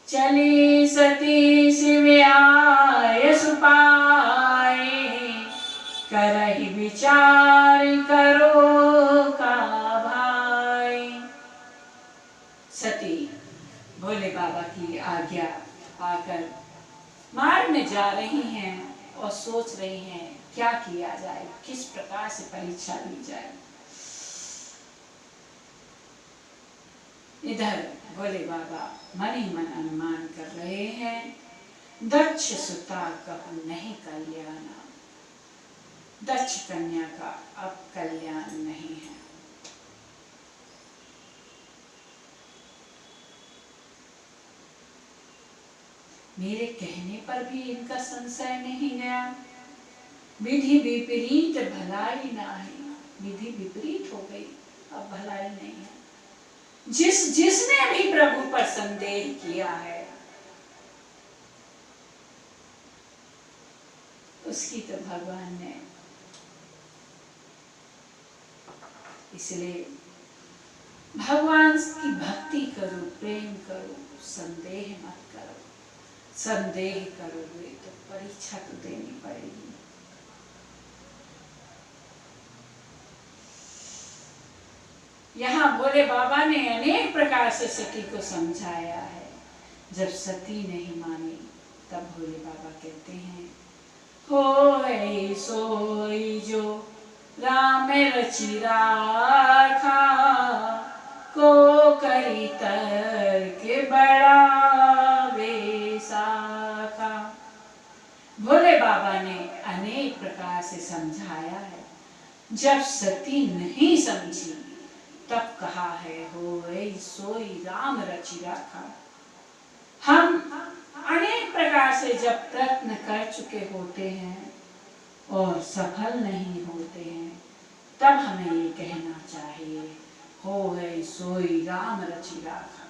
S1: चली सती शिव आय सुपाए, करहि विचार करो का भाई। सती भोले बाबा की आज्ञा पाकर मार्ग में जा रही हैं और सोच रही हैं क्या किया जाए, किस प्रकार से परीक्षा ली जाए। इधर भोले बाबा मन ही मन अनुमान कर रहे हैं, दक्ष सुता कहूं नहीं कल्याण, दक्ष कन्या का अब कल्याण नहीं है। मेरे कहने पर भी इनका संशय नहीं गया। विधि विपरीत भलाई नाही, विधि विपरीत हो गई, अब भलाई नहीं है। जिसने भी प्रभु पर संदेह किया है उसकी तो भगवान ने, इसलिए भगवान की भक्ति करो, प्रेम करो, संदेह मत करो। संदेह करोगे तो परीक्षा तो देनी पड़ेगी। यहाँ भोले बाबा ने अनेक प्रकार से सती को समझाया है। जब सती नहीं मानी तब भोले बाबा कहते हैं, होय सोई जो राम रचि राखा, को करी तर्क बड़ा बेसाखा। भोले बाबा ने अनेक प्रकार से समझाया है, जब सती नहीं समझी तब कहा है होय सोई राम रचि राखा। हम अनेक प्रकार से जब प्रयत्न कर चुके होते हैं और सफल नहीं होते हैं तब हमें ये कहना चाहिए होय सोई राम रचि राखा।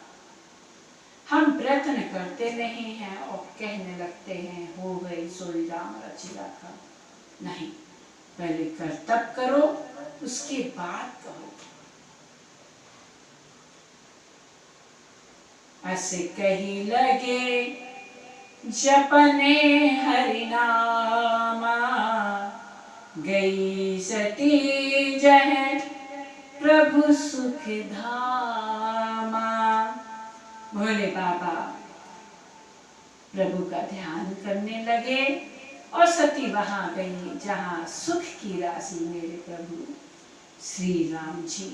S1: हम प्रयत्न करते नहीं हैं और कहने लगते हैं होय सोई राम रचि राखा। नहीं, पहले कर्तव्य करो उसके बाद कहो। ऐसे कही लगे जपने हरि नामा, गई सती जह प्रभु सुख धामा। भोले बाबा प्रभु का ध्यान करने लगे और सती वहां गई जहां सुख की राशि मेरे प्रभु श्री राम जी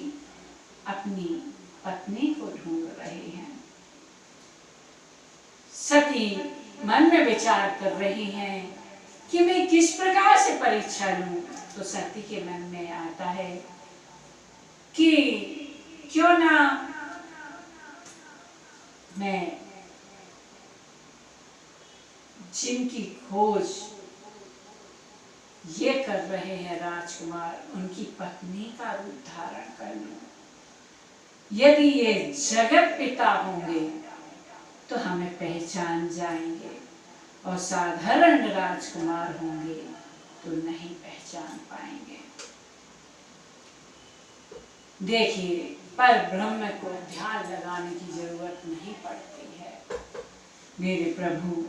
S1: अपनी पत्नी को ढूंढ रहे हैं। सती मन में विचार कर रही हैं कि मैं किस प्रकार से परीक्षा लूं। तो सती के मन में आता है कि क्यों ना मैं जिनकी खोज ये कर रहे हैं राजकुमार, उनकी पत्नी का रूप धारण कर लूं। यदि ये जगत पिता होंगे तो हमें पहचान जाएंगे और साधारण राजकुमार होंगे तो नहीं पहचान पाएंगे। देखिए, पर ब्रह्म को ध्यान लगाने की जरूरत नहीं पड़ती है। मेरे प्रभु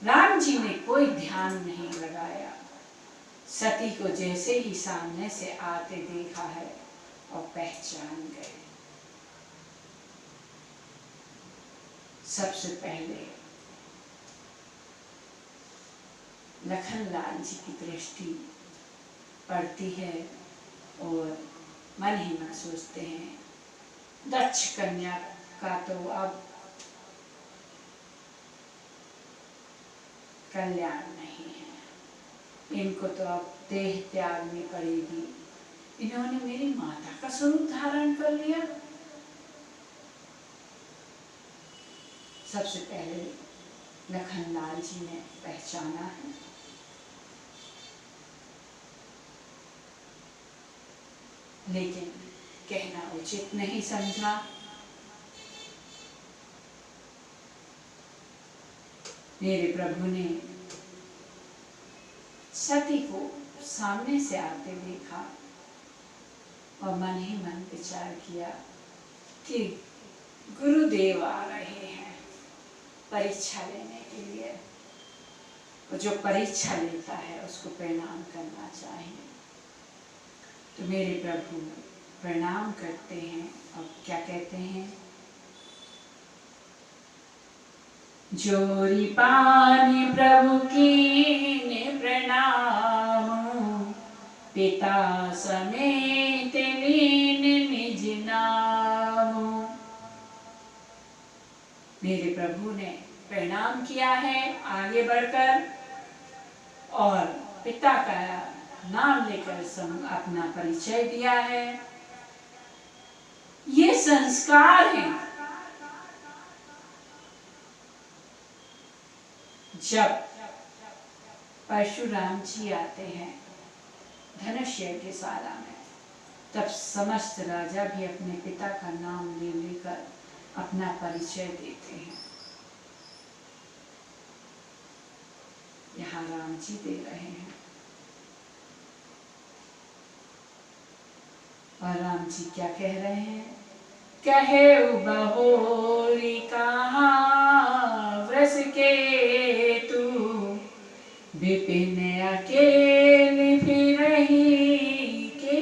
S1: राम जी ने कोई ध्यान नहीं लगाया, सती को जैसे ही सामने से आते देखा है और पहचान गए। सबसे पहले लखनलाल जी की दृष्टि पड़ती है और मन ही मन सोचते हैं दक्ष कन्या का तो अब कल्याण नहीं है, इनको तो अब देह त्यागनी पड़ेगी। इन्होंने मेरी माता का स्वरूप धारण कर लिया। सबसे पहले लखनलाल जी ने पहचाना है। लेकिन कहना उचित नहीं समझा। मेरे प्रभु ने सती को सामने से आते देखा और मन ही मन विचार किया कि गुरुदेव आ रहे हैं परीक्षा लेने के लिए, और जो परीक्षा लेता है उसको प्रणाम करना चाहिए। तो मेरे प्रभु प्रणाम करते हैं और क्या कहते हैं, जोरी पानी प्रभु कीने प्रणाम, पिता समेत लीन निज नाम। मेरे प्रभु ने प्रणाम किया है आगे बढ़कर और पिता का नाम लेकर अपना परिचय दिया है। ये संस्कार है। जब परशुराम जी आते हैं धनुष यज्ञशाला में, तब समस्त राजा भी अपने पिता का नाम ले लेकर अपना परिचय देते हैं। यहाँ राम जी दे रहे हैं और राम जी क्या कह रहे हैं, कहे बहोरी कहाँ व्रस के तू, विपिन अकेले फिरही के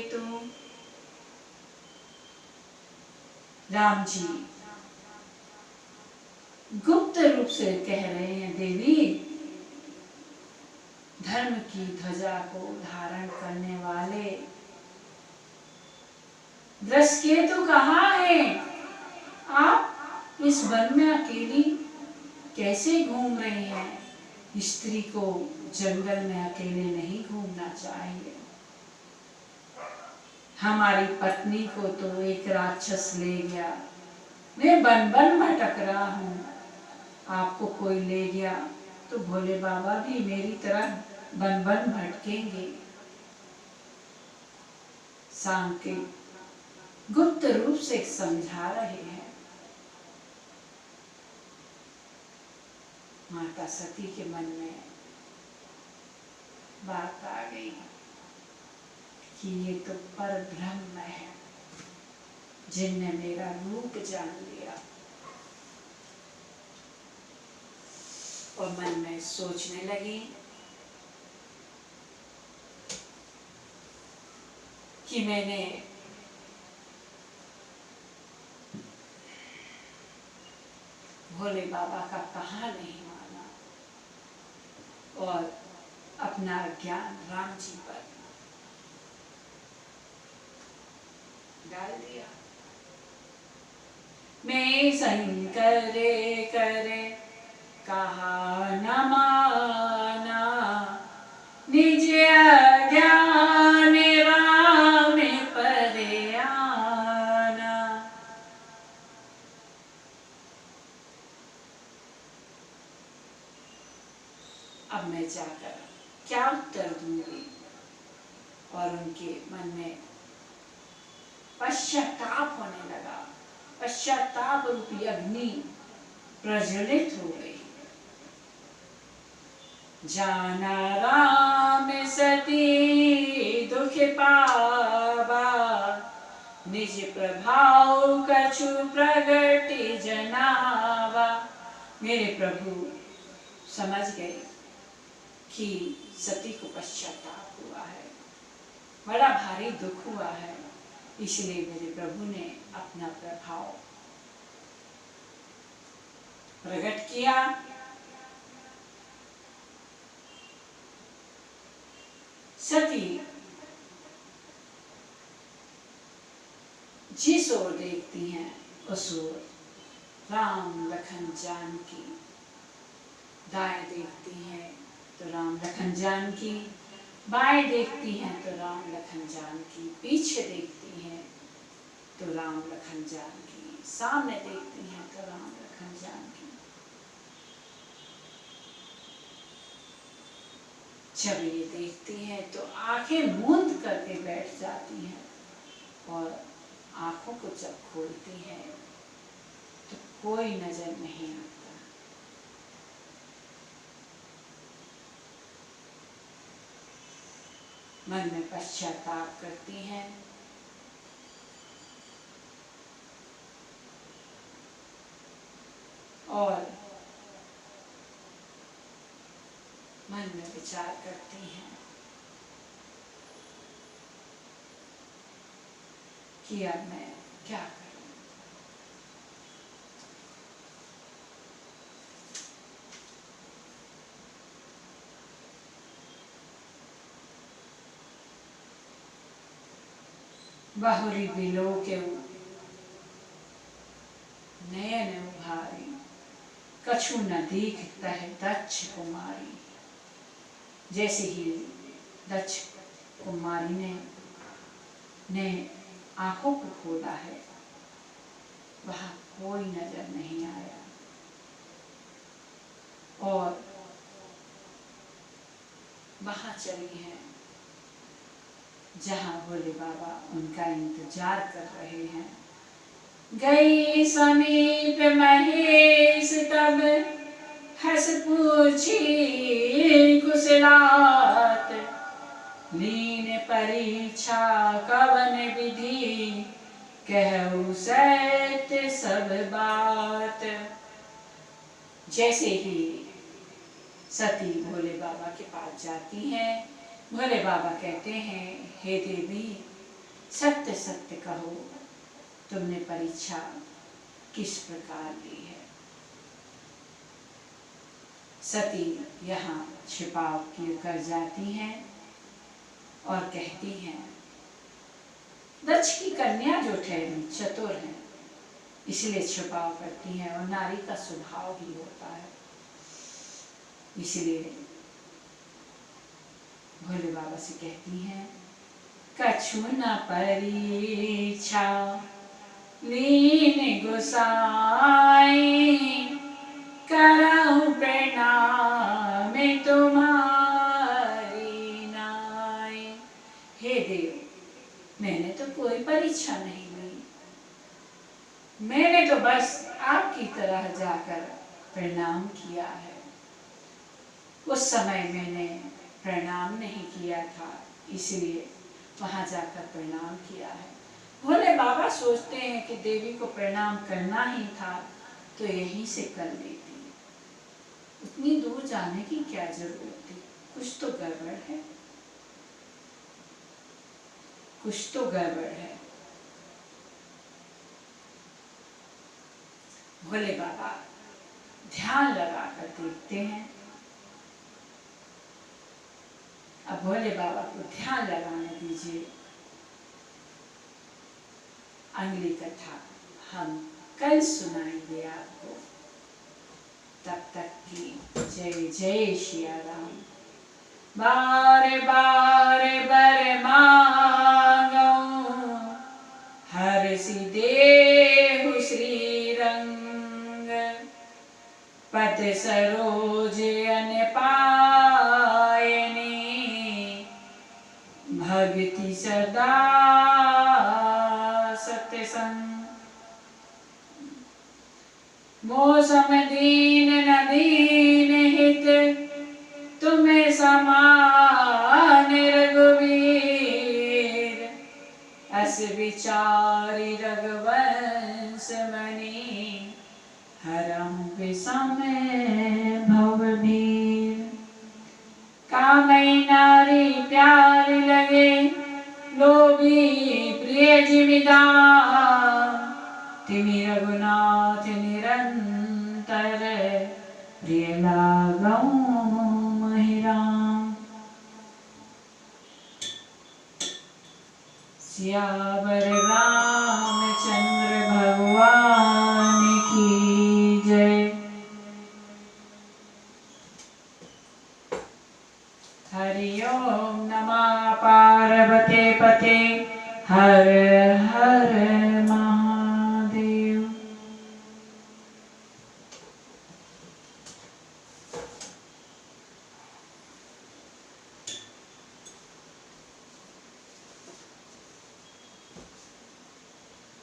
S1: तू। राम जी गुप्त रूप से कह रहे हैं, देवी धर्म की ध्वजा को धारण करने वाले वृषकेतु कहाँ है? आप इस वन में अकेली कैसे घूम रही हैं? स्त्री को जंगल में अकेले नहीं घूमना चाहिए। हमारी पत्नी को तो एक राक्षस ले गया, मैं बन बन भटक रहा हूँ, आपको कोई ले गया तो भोले बाबा भी मेरी तरह बन बन भटकेंगे। सांकेत गुप्त रूप से समझा रहे हैं। माता सती के मन में बात आ गई कि ये तो पर ब्रह्म है जिनने मेरा रूप जान लिया, और मन में सोचने लगी कि मैंने भोले बाबा का कहा नहीं माना और अपना ज्ञान राम जी पर डाल दिया। मैं सही करे कहा न माना, निज अज्ञान राम पर आना। अब मैं जाकर क्या उत्तर दूंगी, और उनके मन में पश्चाताप होने लगा। पश्चाताप रूपी अग्नि प्रज्वलित हो गई। जाना राम सती दुख पावा, निज प्रभाव कछु प्रगट जनावा। मेरे प्रभु समझ गए कि सती को पश्चाताप हुआ है, बड़ा भारी दुख हुआ है, इसलिए मेरे प्रभु ने अपना प्रभाव प्रकट किया। सती जिस ओर देखती हैं उस ओर राम लखन जानकी, दाएं देखती हैं तो राम लखन जानकी, बाएं देखती हैं तो राम लखन जानकी, पीछे देखती हैं तो राम लखन जानकी, सामने देखती हैं तो राम लखन जानकी। जब ये देखती हैं तो आंखें मूंद करके बैठ जाती हैं, और आंखों को जब खोलती हैं तो कोई नजर नहीं आता। मन में पश्चाताप करती हैं, और मन में विचार करती हैं कि अब मैं क्या करूं। बहुरी बिलो के नयन उभारी, कछु न दीखता है दक्ष कुमारी। जैसे ही दक्ष कुमारी ने आंखों को खोला है, वहां कोई नजर नहीं आया, और वहां चली है जहां भोले बाबा उनका इंतजार कर रहे हैं। गई समीप महेश तब हंस पूछी कुशलात, लीन परीक्षा कवन विधि कहु सत्य सब बात। जैसे ही सती भोले बाबा के पास जाती हैं, भोले बाबा कहते हैं, हे देवी सत्य सत्य कहो, तुमने परीक्षा किस प्रकार ली है। सती यहाँ छिपाव किए कर जाती हैं और कहती हैं, दक्ष की कन्या जो ठहरी चतुर है, इसलिए छिपाव करती हैं, और नारी का स्वभाव ही होता है, इसलिए भोले बाबा से कहती हैं कछु न परीक्षा लीन गोसाई, करहु प्रणाम तुम्हारी नाई। हे देव, मैंने तो कोई परीक्षा नहीं ली, मैंने तो बस आपकी तरह जाकर प्रणाम किया है। उस समय मैंने प्रणाम नहीं किया था, इसलिए वहां जाकर प्रणाम किया है। भोले बाबा सोचते हैं कि देवी को प्रणाम करना ही था तो यहीं से कर लेती, उतनी दूर जाने की क्या जरूरत थी। कुछ तो गड़बड़ है, कुछ तो गड़बड़ है। भोले बाबा ध्यान लगाकर देखते हैं। अब भोले बाबा को ध्यान लगाने दीजिए। अगली कथा हम कल सुनाएंगे आपको। तब तक की जय जय सिया राम। बार बार बर मांगो, हर सी देहु श्री रंग, पद सरोज अन पायने, भक्ति सदा सत्संग। मौसम दीन न दीन हित, तुम्हें समान रघुवीर, अस विचारी रघुवंश मणि, हरहु विषम भवभीर। कामई नारी प्यार लगे, लोभी प्रिय जिमिदार, तिमि रघुनाथ निरंतर, प्रिय लागौ महि राम। सियावर रामचंद्र भगवान की जय। हरि ओम नमः पार्वते पते, हर हर